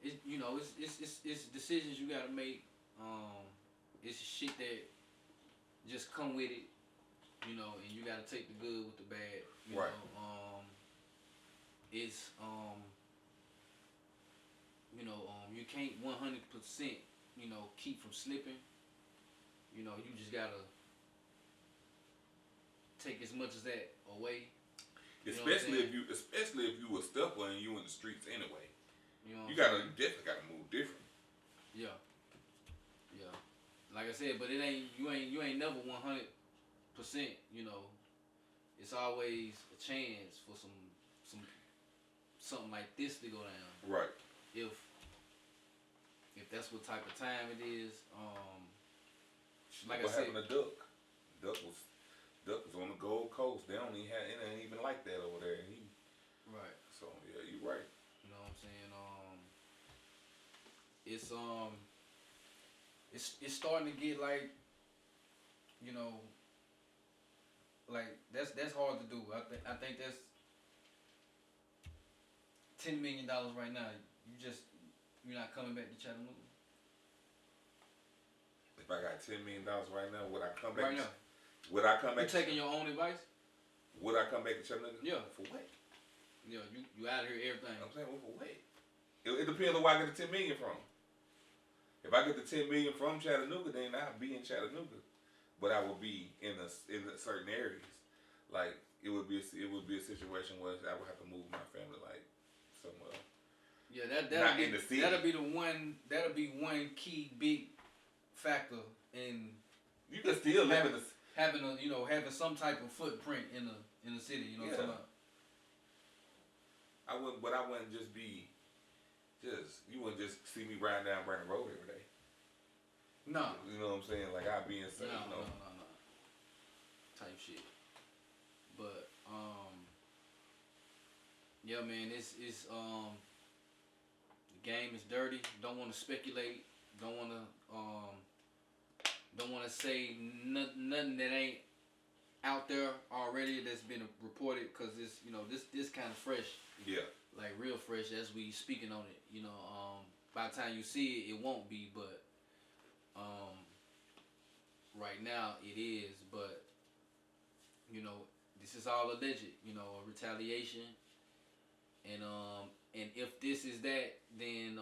Speaker 1: it's decisions you gotta make. It's shit that just come with it, and you gotta take the good with the bad. You know, it's you can't 100% keep from slipping. You just gotta take as much as that away.
Speaker 2: Especially if you a stepper and you in the streets anyway. You definitely gotta move different.
Speaker 1: Yeah. Yeah. Like I said, but you ain't never 100%, It's always a chance for something like this to go down.
Speaker 2: Right.
Speaker 1: If that's what type of time it is, like I said,
Speaker 2: happened to Duck? Duck was on the Gold Coast. They ain't even like that over there.
Speaker 1: Right.
Speaker 2: So yeah, you're right.
Speaker 1: You know what I'm saying? It's starting to get like, you know, like that's hard to do. I think that's $10 million right now. You're not coming back to Chattanooga.
Speaker 2: If I got $10 million right now, would I come back?
Speaker 1: Right now.
Speaker 2: Would I come back?
Speaker 1: You taking your own advice?
Speaker 2: Would I come back to Chattanooga?
Speaker 1: Yeah.
Speaker 2: For what?
Speaker 1: Yeah, you out of here everything.
Speaker 2: I'm saying, well, for what? It depends on where I get the $10 million from. If I get the $10 million from Chattanooga, then I'll be in Chattanooga, but I will be in certain areas. Like it would be a situation where I would have to move my family like somewhere.
Speaker 1: Yeah, that'll be one key big factor in
Speaker 2: you can still live in the
Speaker 1: having some type of footprint in the city. You know what I'm talking about?
Speaker 2: I wouldn't just be. You wouldn't just see me riding down Brandon Road every day.
Speaker 1: No.
Speaker 2: You know what I'm saying? Like I'd be in certain,
Speaker 1: no. Type shit. But yeah, man, it's the game is dirty. Don't want to speculate. Don't want to say nothing that ain't out there already that's been reported, because it's this kind of fresh.
Speaker 2: Yeah.
Speaker 1: Like real fresh as we speaking on it, by the time you see it, it won't be, but right now it is. But this is all alleged, a retaliation, and if this is that, then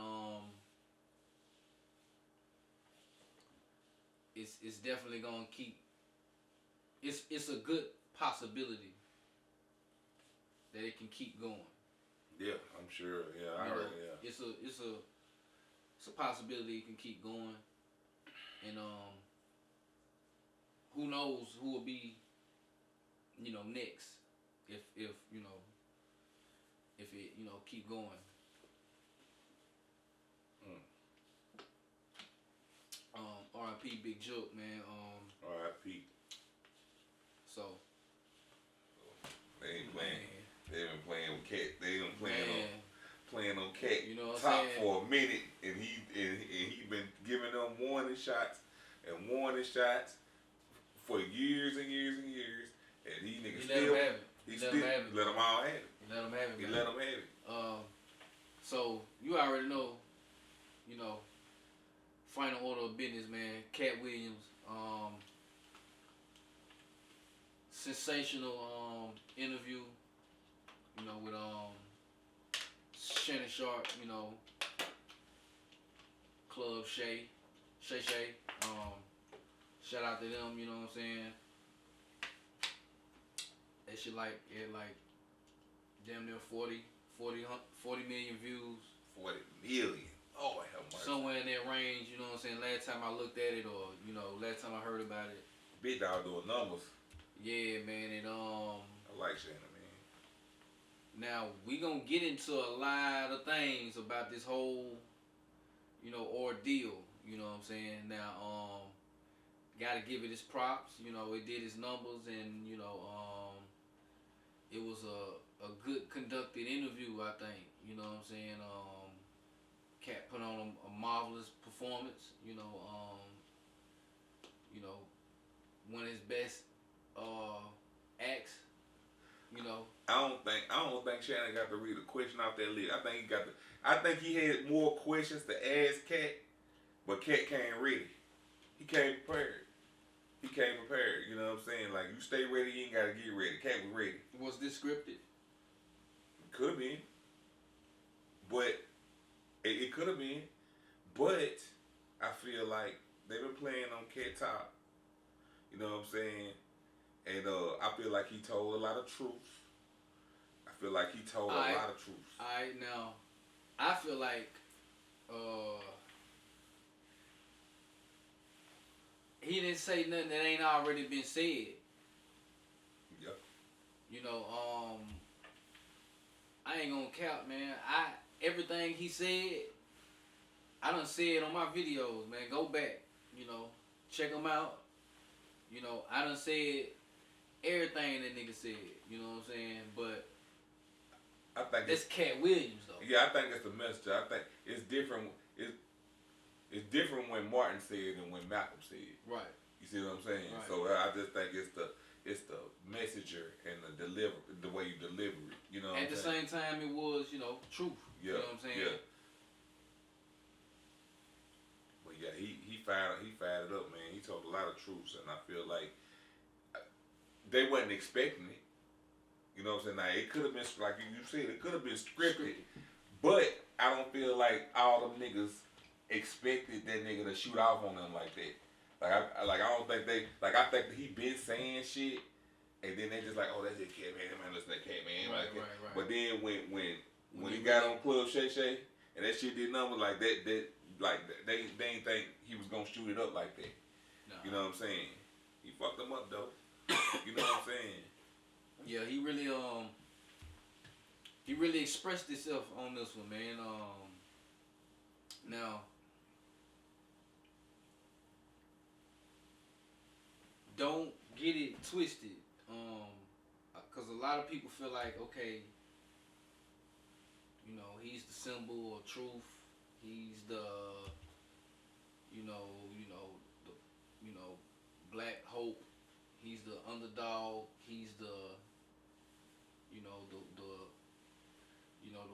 Speaker 1: it's definitely gonna keep. It's a good possibility that it can keep going.
Speaker 2: Yeah, I'm sure. Yeah, I heard. Yeah,
Speaker 1: it's a possibility it can keep going, and who knows who will be, next if it keep going. R.I.P. Big Jook, man.
Speaker 2: R.I.P.
Speaker 1: So
Speaker 2: they ain't playing.
Speaker 1: Man.
Speaker 2: They been playing with Katt. They been playing on Katt.
Speaker 1: You know what
Speaker 2: top
Speaker 1: I'm saying?
Speaker 2: For a minute, and he been giving them warning shots for years and years and years, and these niggas still let them all have it.
Speaker 1: He let them have it.
Speaker 2: He let them have it.
Speaker 1: So you already know, final order of business, man. Katt Williams, sensational interview, with Shannon Sharp, Club Shay. Shout out to them, you know what I'm saying? That shit like damn near 40 million views.
Speaker 2: 40 million. Oh, hell, my.
Speaker 1: Somewhere in that range, you know what I'm saying? Last time I looked at it, or last time I heard about it.
Speaker 2: Big dog doing numbers.
Speaker 1: Yeah, man, and
Speaker 2: I like Shannon, man.
Speaker 1: Now we gonna get into a lot of things about this whole, ordeal. You know what I'm saying? Now, gotta give it its props. It did its numbers, and it was a good conducted interview. I think. You know what I'm saying? Katt put on a marvelous performance. One of his best acts.
Speaker 2: I don't think Shannon got to read a question off that list. I think he had more questions to ask Katt, but Katt came ready. He came prepared. You know what I'm saying? Like, you stay ready, you ain't gotta get ready. Katt was ready.
Speaker 1: Was this scripted?
Speaker 2: Could have been, but it could have been. But I feel like they've been playing on Katt top. You know what I'm saying? And I feel like he told a lot of truth.
Speaker 1: Alright, now, I feel like he didn't say nothing that ain't already been said.
Speaker 2: Yep.
Speaker 1: I ain't gonna count, man. Everything he said, I done said on my videos, man. Go back, check them out. I done said everything that nigga said, you know what I'm saying? But
Speaker 2: I think
Speaker 1: that's Katt Williams though.
Speaker 2: Yeah, I think it's the message. I think it's different. It's different when Martin said and when Malcolm said.
Speaker 1: Right.
Speaker 2: You see what I'm saying?
Speaker 1: Right.
Speaker 2: So I just think it's the messenger and the way you deliver it. You know.
Speaker 1: At the same time, it was truth.
Speaker 2: Yeah.
Speaker 1: You know what I'm saying?
Speaker 2: Yeah. But yeah, he fired it up, man. He told a lot of truths, and I feel like they wasn't expecting it. You know what I'm saying? Now it could have been like you said, it could have been scripted, but I don't feel like all them niggas expected that nigga to shoot off on them like that. I don't think they I think that he been saying shit, and then they just like, oh, that's just Katt, man. Man, listen to Katt, man.
Speaker 1: Right.
Speaker 2: But then when he got on Club Shay Shay and that shit did numbers like that, like they didn't think he was gonna shoot it up like that. Nah. You know what I'm saying? He fucked them up though. You know what I'm saying?
Speaker 1: Yeah, he really expressed himself on this one, man. Now, don't get it twisted, because a lot of people feel like, okay, he's the symbol of truth. He's the, black hope. He's the underdog. He's the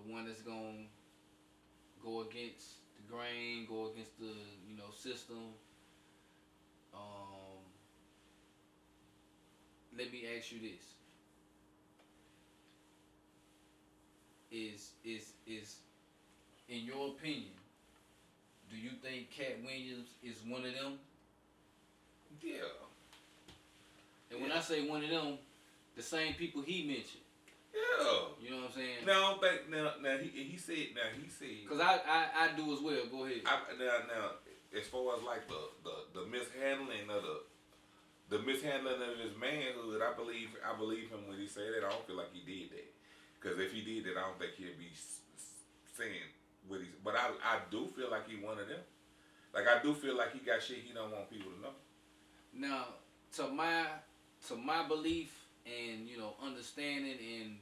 Speaker 1: the one that's gonna go against the grain, go against the system. Let me ask you this: is in your opinion, do you think Katt Williams is one of them?
Speaker 2: Yeah.
Speaker 1: And when I say one of them, the same people he mentioned.
Speaker 2: Yeah.
Speaker 1: You know what I'm saying?
Speaker 2: Now I don't think he said
Speaker 1: because I do as well. Go ahead.
Speaker 2: Now as far as like the mishandling of the mishandling of his manhood, I believe him when he said that. I don't feel like he did that, because if he did that, I don't think he'd be saying what he's. But I do feel like he one of them. Like I do feel like he got shit he don't want people to know.
Speaker 1: Now to my belief and understanding and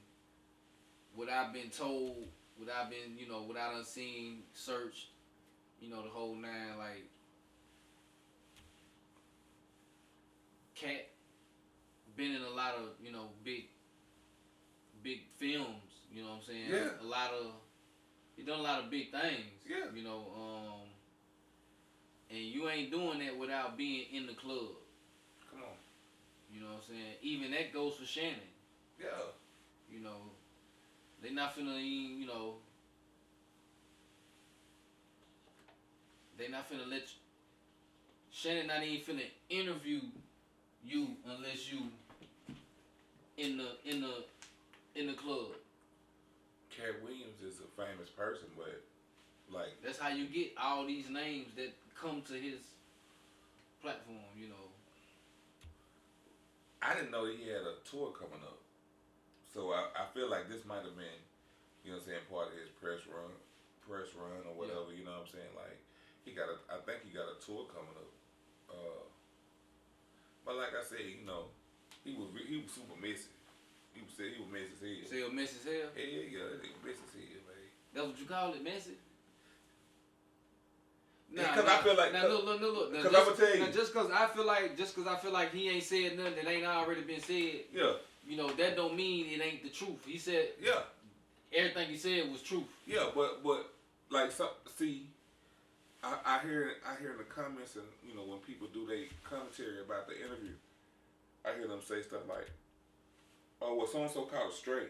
Speaker 1: what I've been told, what I've been what I done seen, searched, the whole nine, like Katt been in a lot of big films, you know what I'm saying?
Speaker 2: Yeah.
Speaker 1: He done a lot of big things.
Speaker 2: Yeah.
Speaker 1: And you ain't doing that without being in the club.
Speaker 2: Come on.
Speaker 1: You know what I'm saying? Even that goes for Shannon.
Speaker 2: Yeah.
Speaker 1: They not finna they not finna let Shannon not even finna interview you unless you in the club.
Speaker 2: Katt Williams is a famous person, but like
Speaker 1: that's how you get all these names that come to his platform.
Speaker 2: I didn't know he had a tour coming up, so I feel like this might have been, part of his press run or whatever. Yeah. You know what I'm saying? Like I think he got a tour coming up. But like I said, he was super messy. He was messy as hell.
Speaker 1: You say he was messy as hell?
Speaker 2: Yeah, that nigga messy as hell, man.
Speaker 1: That's what you call it, messy?
Speaker 2: Because I feel like
Speaker 1: look.
Speaker 2: Because I'm gonna tell you.
Speaker 1: Just because I feel like he ain't said nothing that ain't already been said.
Speaker 2: Yeah.
Speaker 1: That don't mean it ain't the truth. He said.
Speaker 2: Yeah.
Speaker 1: Everything he said was truth.
Speaker 2: Yeah, but like see, I hear in the comments and when people do their commentary about the interview, I hear them say stuff like, "Oh, well, so and so called stray."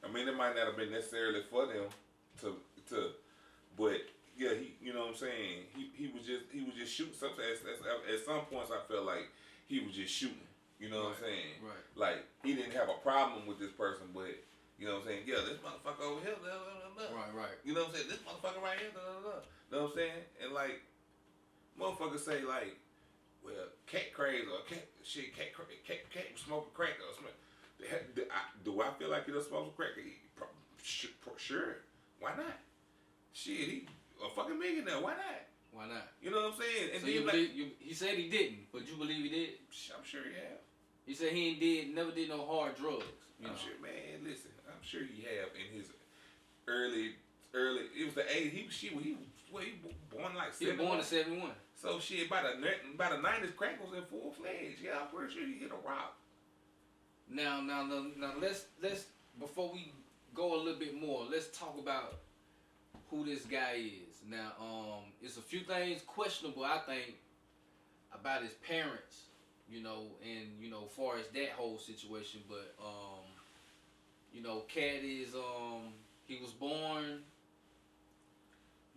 Speaker 2: I mean, it might not have been necessarily for them to, but. Yeah, you know what I'm saying? He was just shooting. At some points, I felt like he was just shooting. You know what I'm saying?
Speaker 1: Right.
Speaker 2: Like, he didn't have a problem with this person, but, you know what I'm saying? Yeah, this motherfucker over here, blah, blah, blah, blah.
Speaker 1: Right.
Speaker 2: You know what I'm saying? This motherfucker right here, blah, blah, blah. You know what I'm saying? And, like, motherfuckers say, like, well, Katt crazy, or Katt smoking crack, or something. Do I feel like he done smoked crack? Sure. Why not? Shit, he a fucking millionaire. Why not?
Speaker 1: Why not?
Speaker 2: You know what I'm saying? And
Speaker 1: so
Speaker 2: then
Speaker 1: he said he didn't, but you believe he did?
Speaker 2: I'm sure he have.
Speaker 1: He said he never did no hard drugs.
Speaker 2: I'm sure, man. Listen, I'm I'm sure he have in his early. It was the 80s. He was born like 71.
Speaker 1: He was born in 71.
Speaker 2: So shit, by the 90s, crack was in full fledged. Yeah, I'm pretty sure he hit a rock.
Speaker 1: Now, let's before we go a little bit more, let's talk about who this guy is. Now, it's a few things questionable, I think, about his parents, you know, and you know, as far as that whole situation. But you know, Katt is he was born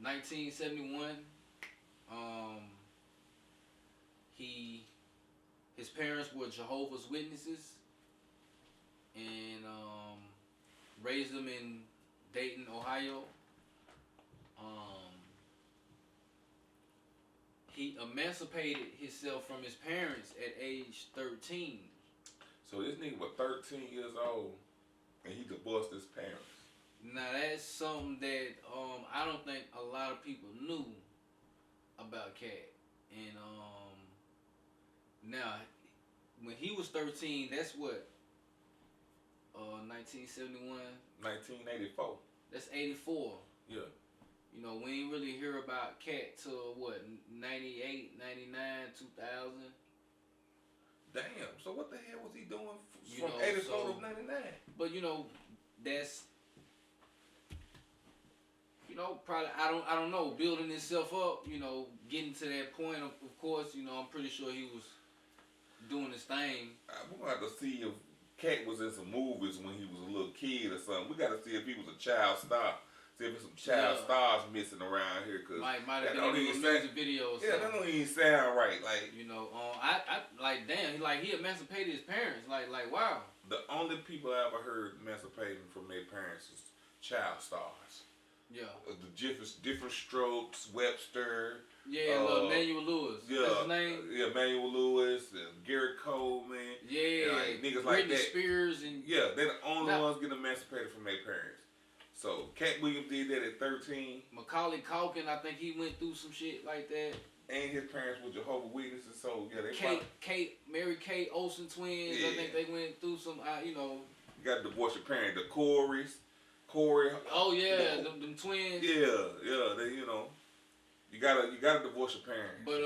Speaker 1: 1971. His parents were Jehovah's Witnesses, and raised him in Dayton, Ohio. He emancipated himself from his parents at age 13.
Speaker 2: So this nigga was 13 years old, and he divorced his parents.
Speaker 1: Now that's something that I don't think a lot of people knew about Katt. And now when he was 13, that's what 1971.
Speaker 2: 1984.
Speaker 1: That's 84.
Speaker 2: Yeah.
Speaker 1: You know, we ain't really hear about Katt till what, 98, 99, 2000.
Speaker 2: Damn. So what the hell was he doing
Speaker 1: You
Speaker 2: from
Speaker 1: know,
Speaker 2: 84 to 99?
Speaker 1: But you know, that's, you know, probably I don't know, building himself up. You know, getting to that point. Of course, you know, I'm pretty sure he was doing his thing.
Speaker 2: We're gonna have to see if Katt was in some movies when he was a little kid or something. We gotta see if he was a child star. See if there's some child stars missing around here, cause
Speaker 1: might have been in a music video.
Speaker 2: Yeah, that don't even sound right. Like,
Speaker 1: you know, I like damn, like he emancipated his parents. Like wow.
Speaker 2: The only people I ever heard emancipating from their parents is child stars.
Speaker 1: Yeah.
Speaker 2: The different strokes, Webster.
Speaker 1: Yeah, Manuel Lewis.
Speaker 2: Yeah,
Speaker 1: that's his name.
Speaker 2: Yeah, Manuel Lewis, Garrett Coleman.
Speaker 1: Yeah,
Speaker 2: like, niggas
Speaker 1: Britney
Speaker 2: like that.
Speaker 1: Spears and
Speaker 2: yeah, they're the only ones getting emancipated from their parents. So Katt Williams did that at 13.
Speaker 1: Macaulay Culkin, I think he went through some shit like that.
Speaker 2: And his parents were Jehovah's Witnesses, so yeah, they
Speaker 1: Mary Kate Olsen twins.
Speaker 2: Yeah.
Speaker 1: I think they went through some, you know.
Speaker 2: You got to divorce your parents. The Corey.
Speaker 1: Oh yeah, them twins.
Speaker 2: Yeah. They, you know, you gotta divorce your parents.
Speaker 1: But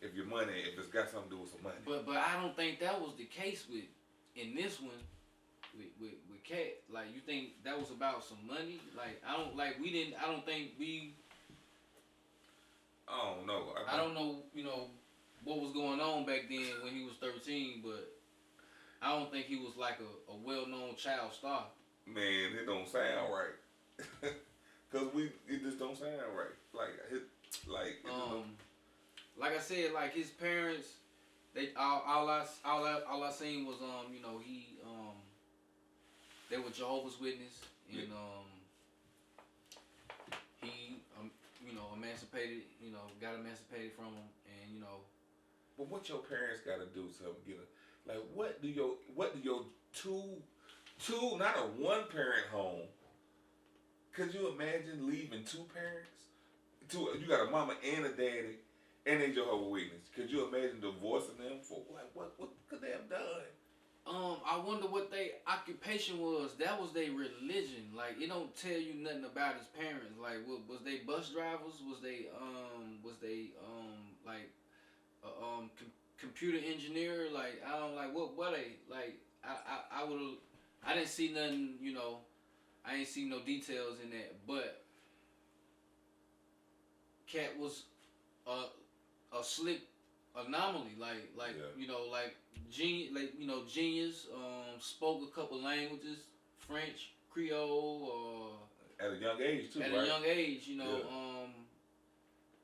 Speaker 2: if it's got something to do with some money.
Speaker 1: But I don't think that was the case in this one with Katt. Like, you think that was about some money? Like, I don't think we.
Speaker 2: I don't know.
Speaker 1: I don't know, you know, what was going on back then when he was 13, but I don't think he was like a well-known child star.
Speaker 2: Man, it don't sound right. Cause it just don't sound right.
Speaker 1: Like I said, like his parents, they all I seen was you know, they were Jehovah's Witness, and he you know, got emancipated from them, and you know.
Speaker 2: But what your parents got to do to get a, like, what do your two not a one parent home? Could you imagine leaving two parents? You got a mama and a daddy, and they Jehovah's Witness. Could you imagine divorcing them for what could they have done?
Speaker 1: I wonder what their occupation was. That was their religion. Like, it don't tell you nothing about his parents. Like, was they bus drivers? Was they computer engineer? Like, I don't like what were they? Like, I didn't see nothing. You know, I ain't see no details in that. But Katt was a slick anomaly, like you know, like genius, spoke a couple languages, French, Creole,
Speaker 2: at a young age too.
Speaker 1: At
Speaker 2: right?
Speaker 1: a young age, you know,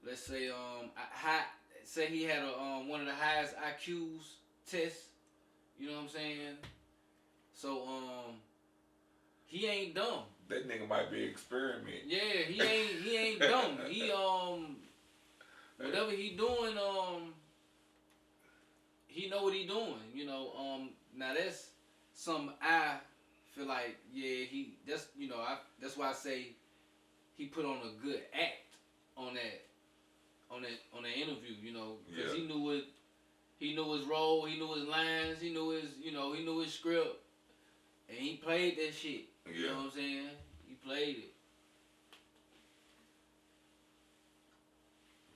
Speaker 1: let's say say he had one of the highest IQs tests. You know what I'm saying? So he ain't dumb.
Speaker 2: That nigga might be experimenting.
Speaker 1: Yeah, he ain't dumb. He whatever he doing, he know what he doing, you know. Now that's something I feel like, that's why I say he put on a good act on that interview, you know, because he knew his role, he knew his lines, he knew his script, and he played that shit. You know what I'm saying? He played it.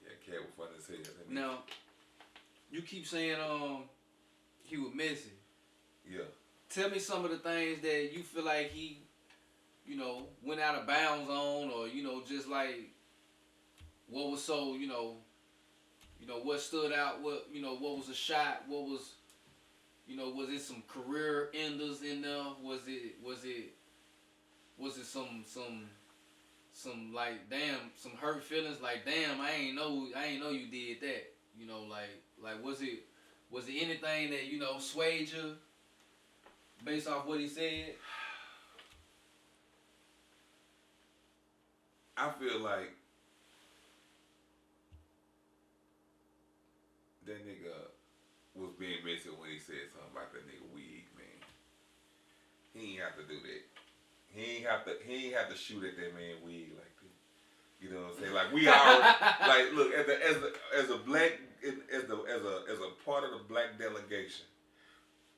Speaker 2: Yeah, Katt was funny as hell.
Speaker 1: Now, you keep saying he was messy.
Speaker 2: Yeah.
Speaker 1: Tell me some of the things that you feel like he, you know, went out of bounds on, or you know, just like what was so, you know, what stood out, what was a shot, what was, was it some career enders in there? Was it some like damn, some hurt feelings like damn, I ain't know you did that. You know, like was it anything that swayed you based off what he said?
Speaker 2: I feel like that nigga was being messy when he said something about that nigga wig, man. He ain't have to do that. He ain't have to shoot at that man wig like that. You know what I'm saying? Like we are like look as a black as a part of the black delegation.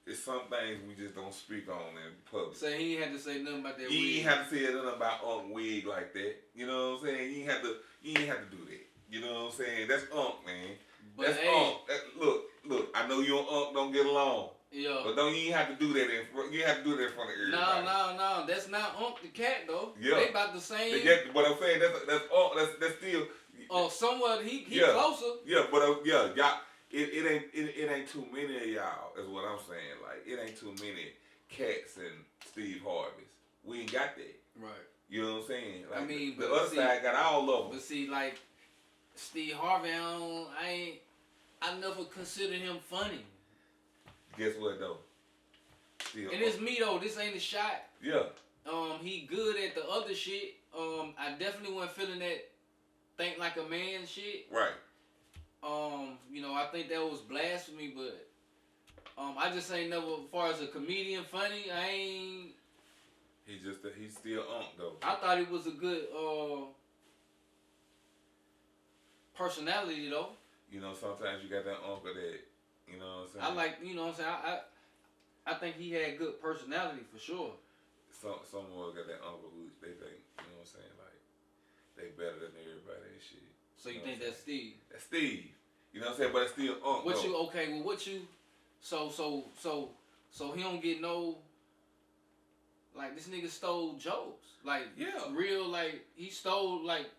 Speaker 2: It's some things we just don't speak on in public.
Speaker 1: So he ain't had to say nothing about that wig.
Speaker 2: He ain't have to say nothing about wig like that. You know what I'm saying? He ain't have to do that. You know what I'm saying? That's man.
Speaker 1: But
Speaker 2: that's
Speaker 1: hey,
Speaker 2: look. I know you and don't get along.
Speaker 1: Yeah.
Speaker 2: But don't you have to do that in front? You have to do that in front of everybody.
Speaker 1: No. That's not the Katt though.
Speaker 2: Yeah.
Speaker 1: They about the same.
Speaker 2: But I'm saying that's still.
Speaker 1: Somewhat he closer.
Speaker 2: Yeah, but y'all. It ain't too many of y'all, is what I'm saying. Like, it ain't too many Katts and Steve Harveys. We ain't got that.
Speaker 1: Right.
Speaker 2: You know what I'm saying? Like,
Speaker 1: I mean,
Speaker 2: the other side got all of them.
Speaker 1: But see, like, Steve Harvey, I never considered him funny.
Speaker 2: Guess what, though?
Speaker 1: And it's me, though. This ain't a shot.
Speaker 2: Yeah.
Speaker 1: He good at the other shit. I definitely wasn't feeling that think like a man shit.
Speaker 2: Right.
Speaker 1: I think that was blasphemy, but I just ain't never, as far as a comedian funny, I ain't.
Speaker 2: He's still though.
Speaker 1: I thought he was a good personality though.
Speaker 2: Sometimes you got that uncle that, you know what I'm saying?
Speaker 1: I like, what I'm saying? I think he had good personality for sure.
Speaker 2: Some more got that uncle who they think, you know what I'm saying, like they better than everybody and shit.
Speaker 1: So you think that's Steve?
Speaker 2: That's Steve. You know what I'm saying? But it's still
Speaker 1: So he don't get no, like, this nigga stole jokes. Like, real, like, he stole, like.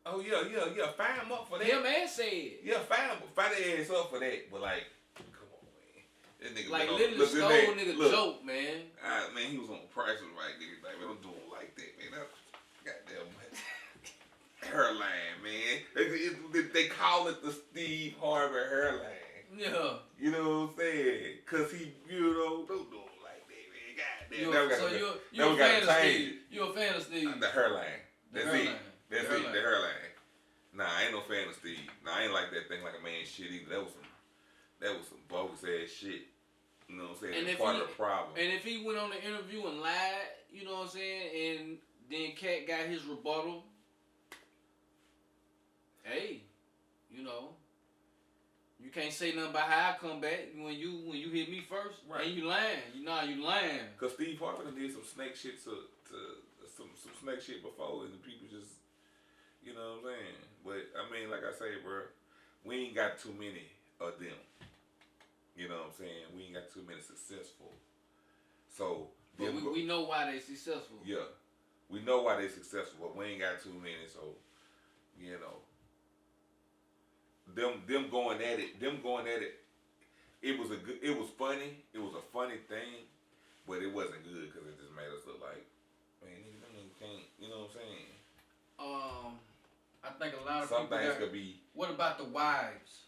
Speaker 2: Oh, yeah. Fire him up for that.
Speaker 1: Him and said.
Speaker 2: Yeah, fire their ass up for that. But, like, come on, man. That nigga
Speaker 1: like, literally stole nigga joke, man.
Speaker 2: Man, he was on Price is Right, nigga. Like, man, don't do him like that, man. Goddamn, man. Hairline, man. They call it the Steve Harvey hairline.
Speaker 1: Yeah.
Speaker 2: You know what I'm saying? Because he, don't do him like that, man. Goddamn.
Speaker 1: You're a fan of Steve. You're a fan of Steve.
Speaker 2: The hairline. That's it. That's
Speaker 1: the
Speaker 2: it. The hairline. Nah, I ain't no fan of Steve. Nah, I ain't like that thing like a man shit either. That was some bogus ass shit. You know what I'm saying? And part of the problem.
Speaker 1: And if he went on the interview and lied, you know what I'm saying, and then Katt got his rebuttal. Hey, you can't say nothing about how I come back when you hit me first. Right. And you lying. You lying.
Speaker 2: Cause Steve Harvey did some snake shit to some snake shit before, and the people just, you know what I'm saying. But I mean, like I say, bro, we ain't got too many of them. You know what I'm saying? We ain't got too many successful. So.
Speaker 1: But we know why they successful.
Speaker 2: Yeah, we know why they successful, but we ain't got too many. So, them going at it. It was funny. It was a funny thing, but it wasn't good because it just made us look like, man, you can't. You know what I'm saying?
Speaker 1: I think a lot of
Speaker 2: some
Speaker 1: people.
Speaker 2: Some things could be.
Speaker 1: What about the wives?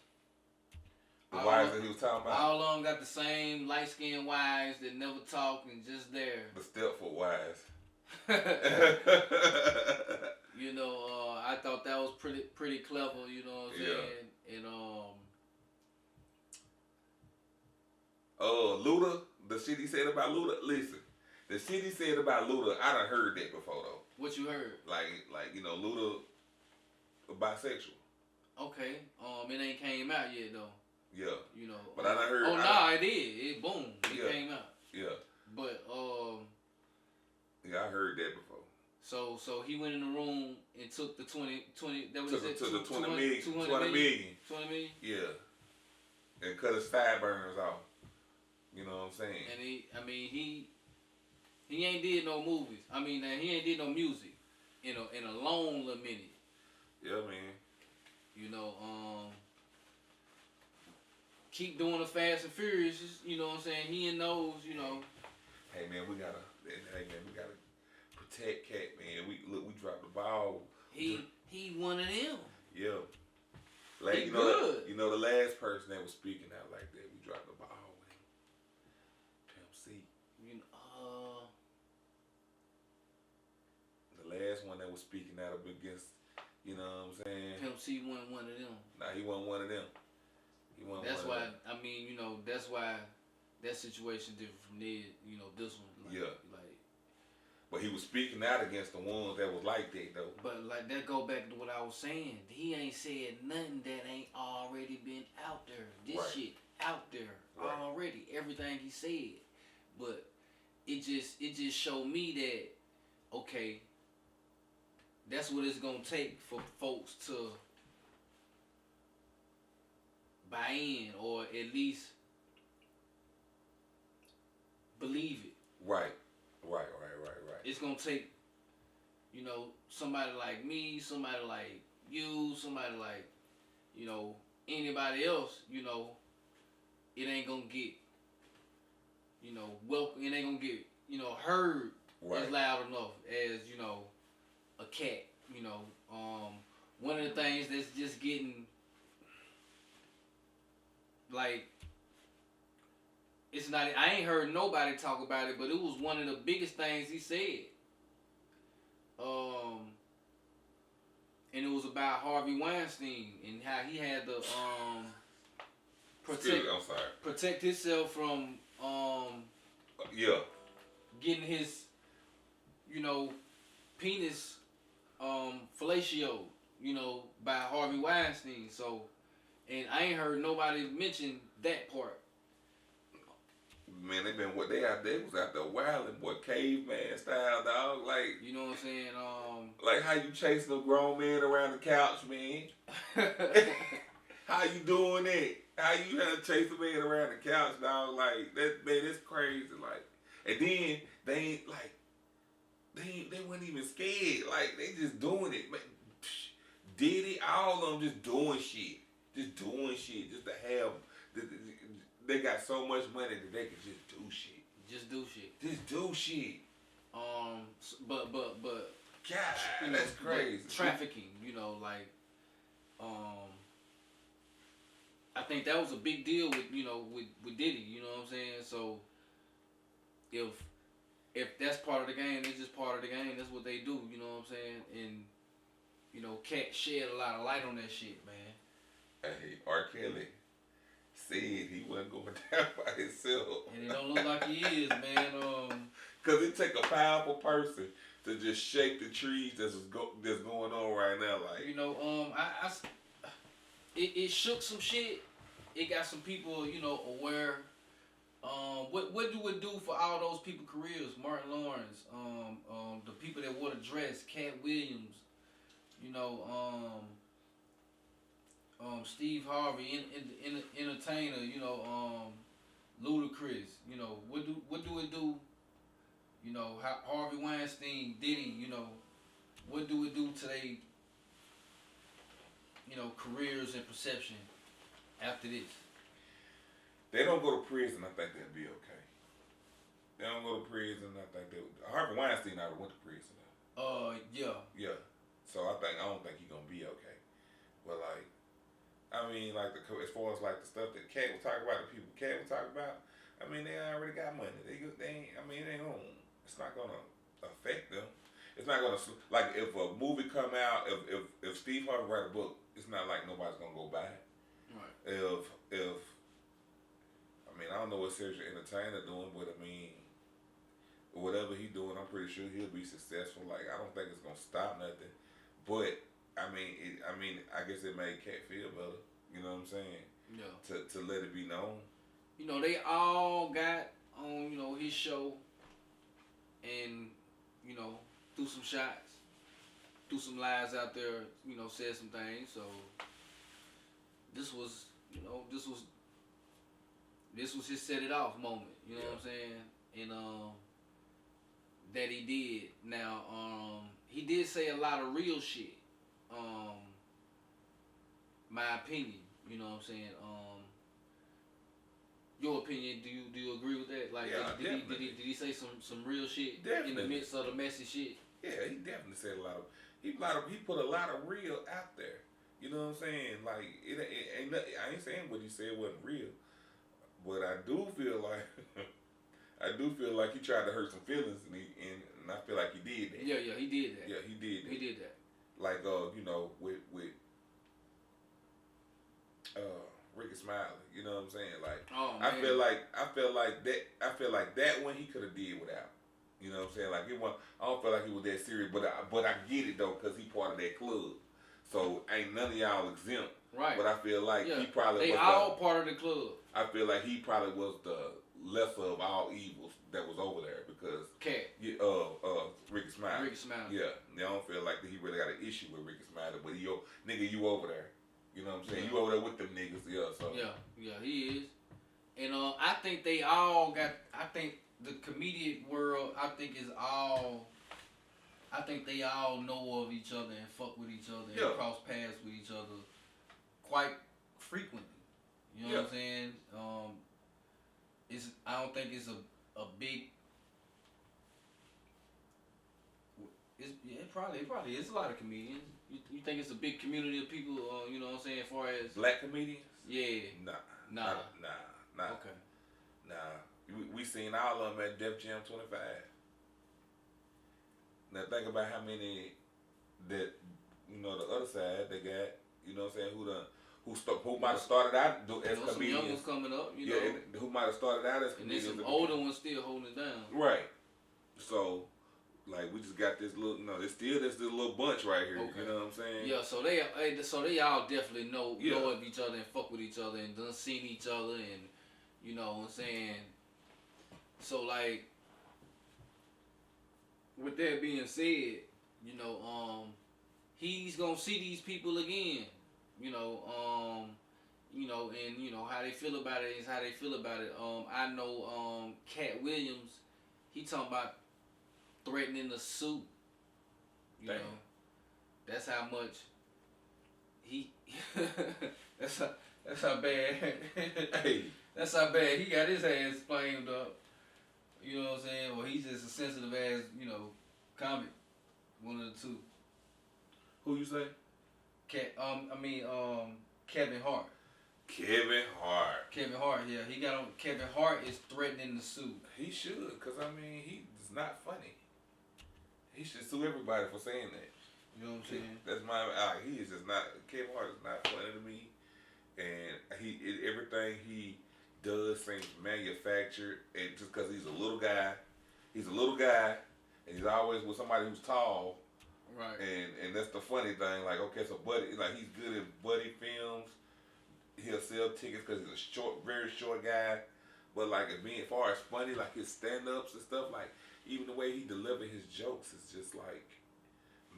Speaker 2: The wives that he was talking about.
Speaker 1: All of them got the same light skinned wives that never talk and just there.
Speaker 2: The Stepford wives.
Speaker 1: I thought that was pretty clever, you know what I'm saying? And
Speaker 2: Luda, the shit he said about Luda, listen. The shit he said about Luda, I done heard that before though.
Speaker 1: What you heard?
Speaker 2: Like Luda bisexual.
Speaker 1: Okay. It ain't came out yet though.
Speaker 2: Yeah. But I done heard.
Speaker 1: It did. It boom. It came out.
Speaker 2: Yeah.
Speaker 1: But
Speaker 2: Yeah, I heard that before.
Speaker 1: So he went in the room and took the 20 that was
Speaker 2: to the 20 million.
Speaker 1: 20 million?
Speaker 2: Yeah. And cut his sideburns off. You know what I'm saying?
Speaker 1: And he ain't did no movies. I mean, he ain't did no music in a long little minute.
Speaker 2: Yeah, man.
Speaker 1: You know, keep doing the Fast and Furious. You know what I'm saying? He in those. You know.
Speaker 2: Hey man, we gotta protect Katt, man. We dropped the ball.
Speaker 1: He one of them.
Speaker 2: Yeah. Like
Speaker 1: he good.
Speaker 2: You know the last person that was speaking out like that, we dropped the ball with him. Pimp C.
Speaker 1: You know,
Speaker 2: the last one that was speaking out up against, you know what I'm saying?
Speaker 1: Pimp C wasn't one of them.
Speaker 2: Nah, he wasn't one of them.
Speaker 1: That's why I mean, you know, that's why that situation different from this. You know, this one. Like,
Speaker 2: yeah.
Speaker 1: Like.
Speaker 2: But he was speaking out against the ones that was like that though.
Speaker 1: But like that go back to what I was saying. He ain't said nothing that ain't already been out there. This shit out there already. Everything he said. But it just showed me that okay, that's what it's gonna take for folks to buy in or at least believe it. Right. It's gonna take, you know, somebody like me, somebody like you, somebody like, you know, anybody else, you know, it ain't gonna get, you know, welcome. It ain't gonna get, you know, heard as loud enough as, you know, a Katt. You know, one of the things that's just getting like. It's not. I ain't heard nobody talk about it, but it was one of the biggest things he said. And it was about Harvey Weinstein and how he had to protect himself from getting his, you know, penis fellatio, you know, by Harvey Weinstein. So, and I ain't heard nobody mention that part.
Speaker 2: Man, they was out there wilding, boy, caveman style, dog. Like,
Speaker 1: you know what I'm saying?
Speaker 2: Like how you chasing a grown man around the couch, man? How you doing that? How you had to chase a man around the couch, dog? Like that, man, it's crazy. Like, and then they weren't even scared. Like they just doing it, man. Diddy, all of them just doing shit, just to have. They got so much money that they can just do shit. But God, you know, that's crazy.
Speaker 1: Trafficking, you know, like, I think that was a big deal with, you know, with Diddy, you know what I'm saying? So, if that's part of the game, it's just part of the game. That's what they do, you know what I'm saying? And, you know, Katt shed a lot of light on that shit, man.
Speaker 2: Hey, R. Kelly said he wasn't going down by himself.
Speaker 1: And it don't look like he is, man.
Speaker 2: Cause it take a powerful person to just shake the trees that's going on right now. Like,
Speaker 1: you know, it shook some shit. It got some people, you know, aware. What do it do for all those people careers? Martin Lawrence, the people that wore the dress, Katt Williams, you know, Steve Harvey, entertainer, you know, Ludacris, you know, what do it do? You know, Harvey Weinstein, Diddy, you know, what do it do to they, you know, careers and perception after this?
Speaker 2: They don't go to prison, I think they'll be okay. They don't go to prison, I think Harvey Weinstein already went to prison.
Speaker 1: Yeah.
Speaker 2: So I don't think he's gonna be okay. But like, I mean, like as far as like the stuff that Katt was talking about, the people Katt was talking about, I mean, they already got money. They ain't. I mean, they don't. It's not gonna affect them. It's not gonna, like, if a movie come out, if Steve Harvey write a book, it's not like nobody's gonna go buy it.
Speaker 1: Right.
Speaker 2: If I mean, I don't know what Sergio Entertainer doing, but I mean, whatever he doing, I'm pretty sure he'll be successful. Like, I don't think it's gonna stop nothing. But I mean, I guess it made Katt feel better. You know what I'm saying?
Speaker 1: Yeah.
Speaker 2: To let it be known.
Speaker 1: You know, they all got on, you know, his show, and you know, threw some shots, threw some lies out there, you know, said some things. So this was, you know, this was his set it off moment. You know what I'm saying? And that he did. Now he did say a lot of real shit. My opinion. You know what I'm saying? Your opinion? Do you agree with that? Like, did he say some real shit in the midst of the messy shit?
Speaker 2: Yeah, he definitely said a lot of. He put a lot of real out there. You know what I'm saying? Like it ain't. I ain't saying what he said wasn't real, but I do feel like he tried to hurt some feelings, and I feel like he did that.
Speaker 1: Yeah, he did that.
Speaker 2: Yeah, he did that.
Speaker 1: He did that.
Speaker 2: Like you know, with Ricky Smiley. You know what I'm saying? Like, I feel like that one he could have did without. You know what I'm saying? Like I don't feel like he was that serious, but I get it though, because he part of that club. So ain't none of y'all exempt.
Speaker 1: Right.
Speaker 2: But I feel like he probably
Speaker 1: was all part of the club.
Speaker 2: I feel like he probably was the lesser of all evils that was over there, because
Speaker 1: Katt.
Speaker 2: Ricky Smiley.
Speaker 1: Ricky Smiley.
Speaker 2: Yeah. I don't feel like he really got an issue with Ricky Smiley, but nigga, you over there. You know what I'm saying? You over there with them niggas, So
Speaker 1: Yeah, he is. And I think they all got. I think the comedic world, I think they all know of each other and fuck with each other and cross paths with each other quite frequently. You know what I'm saying? I don't think it's a big. It probably is a lot of comedians. You think it's a big community of people? You know what I'm saying? As far as
Speaker 2: black comedians?
Speaker 1: Yeah.
Speaker 2: Nah.
Speaker 1: Okay.
Speaker 2: Nah. We seen all of them at Def Jam 25. Now think about how many that, you know, the other side they got. You know what I'm saying? Who might have started out as comedians?
Speaker 1: Some young ones coming up. You know.
Speaker 2: Who might have started out as comedians?
Speaker 1: And then some older ones still holding it down.
Speaker 2: Right. So. Like, we just got this little, there's still this little bunch right here. Okay. You know what I'm saying?
Speaker 1: Yeah, so they all definitely know of each other and fuck with each other and done seen each other, and you know what I'm saying. So like, with that being said, you know, he's gonna see these people again. You know, and you know how they feel about it is how they feel about it. I know Katt Williams, he talking about threatening to sue. You know, that's how much he. that's how bad.
Speaker 2: Hey.
Speaker 1: That's how bad he got his ass flamed up. You know what I'm saying? Well, he's just a sensitive ass, you know, comic. One of the two.
Speaker 2: Who you say?
Speaker 1: Kevin Hart.
Speaker 2: Kevin Hart,
Speaker 1: yeah. He got on. Kevin Hart is threatening to sue.
Speaker 2: He should, because he's not funny. He should sue everybody for saying that.
Speaker 1: You know what I'm saying?
Speaker 2: That's he is just not. Kevin Hart is not funny to me, and everything he does seems manufactured, and just because he's a little guy, and he's always with somebody who's tall.
Speaker 1: Right.
Speaker 2: And that's the funny thing. Like, okay, so Buddy, like, he's good at buddy films. He'll sell tickets because he's a very short guy. But like, as far as funny, like his stand-ups and stuff, like even the way he delivered his jokes is just like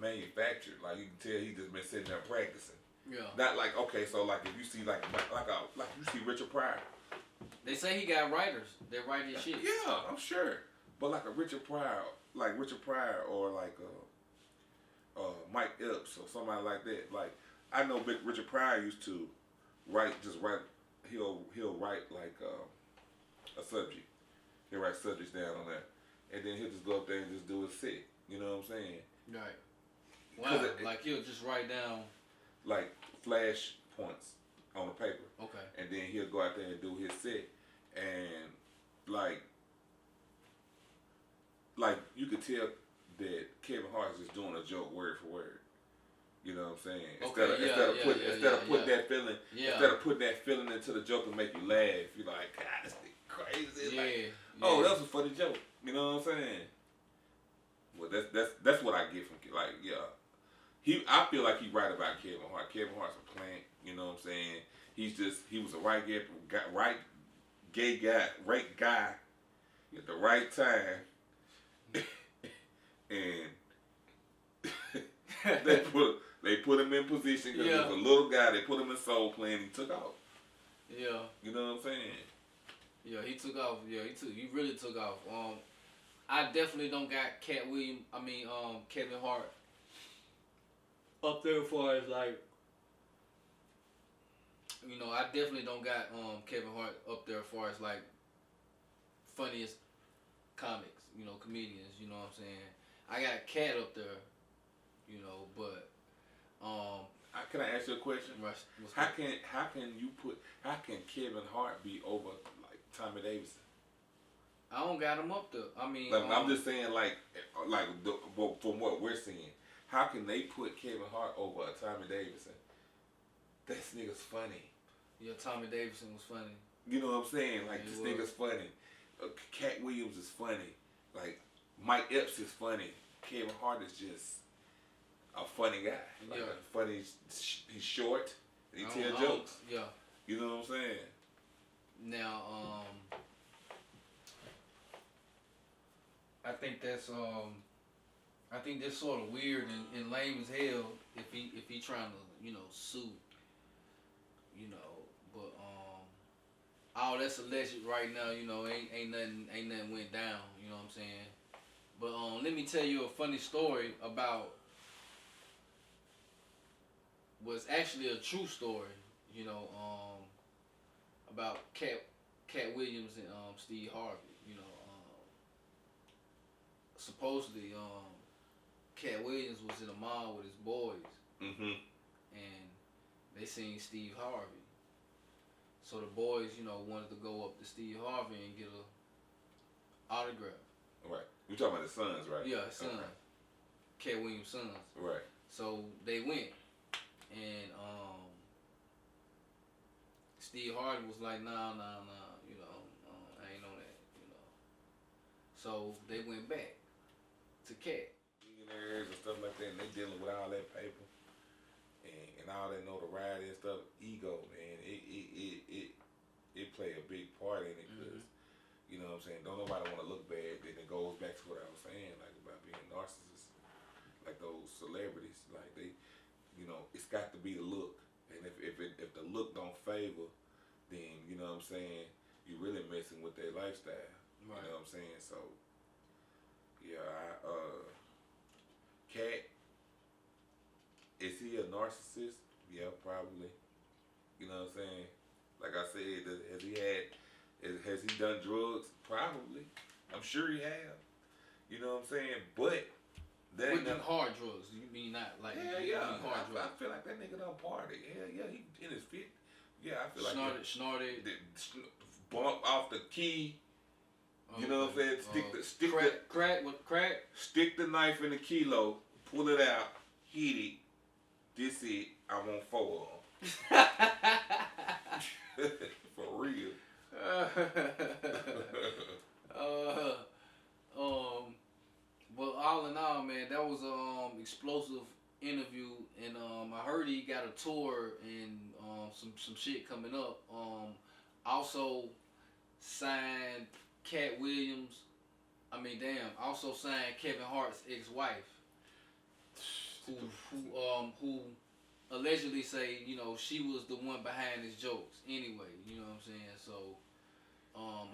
Speaker 2: manufactured. Like, you can tell he just been sitting there practicing.
Speaker 1: Yeah.
Speaker 2: Not like, okay, so like if you see like you see Richard Pryor.
Speaker 1: They say he got writers that write his shit.
Speaker 2: Yeah, I'm sure. But like a Richard Pryor or like Mike Epps or somebody like that. Like, I know Richard Pryor used to write. He'll write like a subject. He'll write subjects down on there, and then he'll just go up there and just do his set. You know what I'm saying?
Speaker 1: Right. Wow. Like he'll just write down
Speaker 2: like flash points on the paper.
Speaker 1: Okay.
Speaker 2: And then he'll go out there and do his set, and like you could tell that Kevin Hart is just doing a joke word for word. You know what I'm saying? Instead of putting that feeling into the joke and make you laugh, you're like, God, this thing crazy. Oh, that was a funny joke. You know what I'm saying? Well, that's what I get from, like, yeah. I feel like he right about Kevin Hart. Kevin Hart's a plant. You know what I'm saying? He was a right gay guy, right guy at the right time. and they put him in position because he was a little guy. They put him in soul plane. He took off.
Speaker 1: Yeah.
Speaker 2: You know what I'm saying?
Speaker 1: Yeah, he took off. Yeah, he really took off. I definitely don't got Kevin Hart up there as far as like, you know, I definitely don't got Kevin Hart up there as far as like funniest comics, you know, comedians, you know what I'm saying? I got Katt up there, you know, but
Speaker 2: can I ask you a question? How can Kevin Hart be over like Tommy Davidson?
Speaker 1: I don't got him up there. I mean,
Speaker 2: like, I'm just saying, from what we're seeing, how can they put Kevin Hart over Tommy Davidson? This nigga's funny.
Speaker 1: Yeah, Tommy Davidson was funny.
Speaker 2: You know what I'm saying? Like, this nigga's funny. Katt Williams is funny. Like, Mike Epps is funny. Kevin Hart is just a funny guy. Like, funny. He's short. And he tells jokes.
Speaker 1: Yeah.
Speaker 2: You know what I'm saying?
Speaker 1: Now, I think that's sort of weird and lame as hell if he trying to, you know, sue, you know, but all that's alleged right now, you know, ain't nothing went down, you know what I'm saying? But let me tell you a funny story about what's actually a true story, you know, about Katt Williams and Steve Harvey, you know. Supposedly, Katt Williams was in a mall with his boys, and they seen Steve Harvey. So the boys, you know, wanted to go up to Steve Harvey and get a autograph.
Speaker 2: Right. You talking about his sons, right?
Speaker 1: Yeah, his sons. Okay. Katt Williams' sons.
Speaker 2: Right.
Speaker 1: So they went, and Steve Harvey was like, nah, you know, I ain't on that, you know. So they went back to Katt.
Speaker 2: Millionaires and stuff like that, and they dealing with all that paper and all that notoriety and stuff. Ego, man, it play a big part in it because you know what I'm saying. Don't nobody want to look bad. Then it goes back to what I was saying, like about being narcissists, like those celebrities. Like they, you know, it's got to be the look, and if the look don't favor, then you know what I'm saying. You really messing with their lifestyle. Right. You know what I'm saying. So. Yeah, Katt, is he a narcissist? Yeah, probably. You know what I'm saying? Like I said, has he done drugs? Probably. I'm sure he have. You know what I'm saying? But that
Speaker 1: with them hard drugs, you mean not like
Speaker 2: hard drugs? I feel like that nigga done party. Hell yeah, he in his fit. Yeah, I feel like
Speaker 1: snorted,
Speaker 2: bump off the key. You know what I'm saying? Stick the knife in the kilo, pull it out, hit it. This it. I want 4 of them. For real.
Speaker 1: But all in all, man, that was explosive interview, and I heard he got a tour and some shit coming up. Also signed Katt Williams. Also signed Kevin Hart's ex-wife, who allegedly say, you know, she was the one behind his jokes anyway, you know what I'm saying? So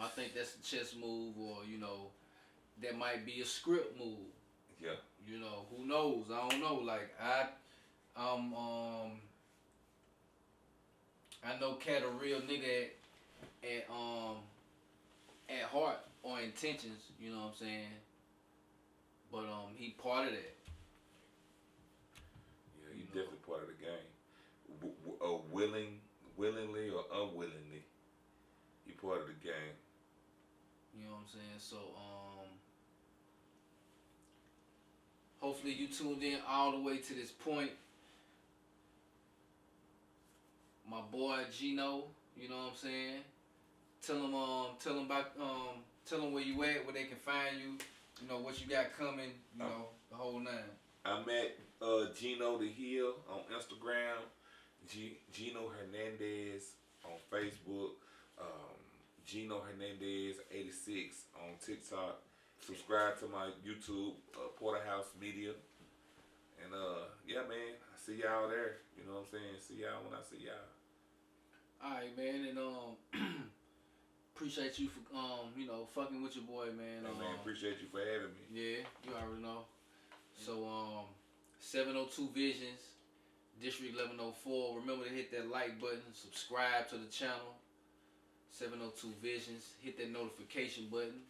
Speaker 1: I think that's a chess move, or you know, that might be a script move.
Speaker 2: Yeah.
Speaker 1: You know, who knows? I don't know. Like I know Katt a real nigga at heart or intentions, you know what I'm saying? But he part of that.
Speaker 2: Yeah, he definitely part of the game. Willingly or unwillingly, he part of the game.
Speaker 1: You know what I'm saying? So hopefully you tuned in all the way to this point. My boy Gino, you know what I'm saying? Tell them where you at, where they can find you. You know what you got coming. You know the whole nine.
Speaker 2: I'm at Gino the Hill on Instagram. Gino Hernandez on Facebook. Gino Hernandez 86 on TikTok. Subscribe to my YouTube, Porterhouse Media. And yeah, man, I see y'all there. You know what I'm saying? See y'all when I see y'all.
Speaker 1: Alright, man, and appreciate you for you know, fucking with your boy, man.
Speaker 2: Hey, man, appreciate you for having me.
Speaker 1: Yeah, you already know. So 702 Visions, District 1104. Remember to hit that like button, subscribe to the channel. 702 Visions, hit that notification button.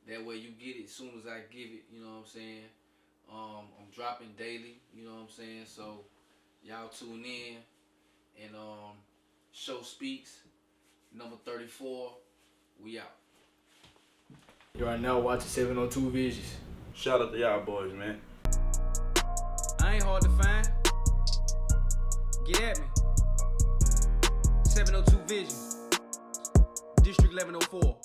Speaker 1: That way you get it as soon as I give it, you know what I'm saying? I'm dropping daily, you know what I'm saying? So y'all tune in. And SHOWspeaks, number 34, we out.
Speaker 4: You are now watching 702 Visions.
Speaker 5: Shout out to y'all boys, man.
Speaker 1: I ain't hard to find. Get at me. 702 Visions, District 1104.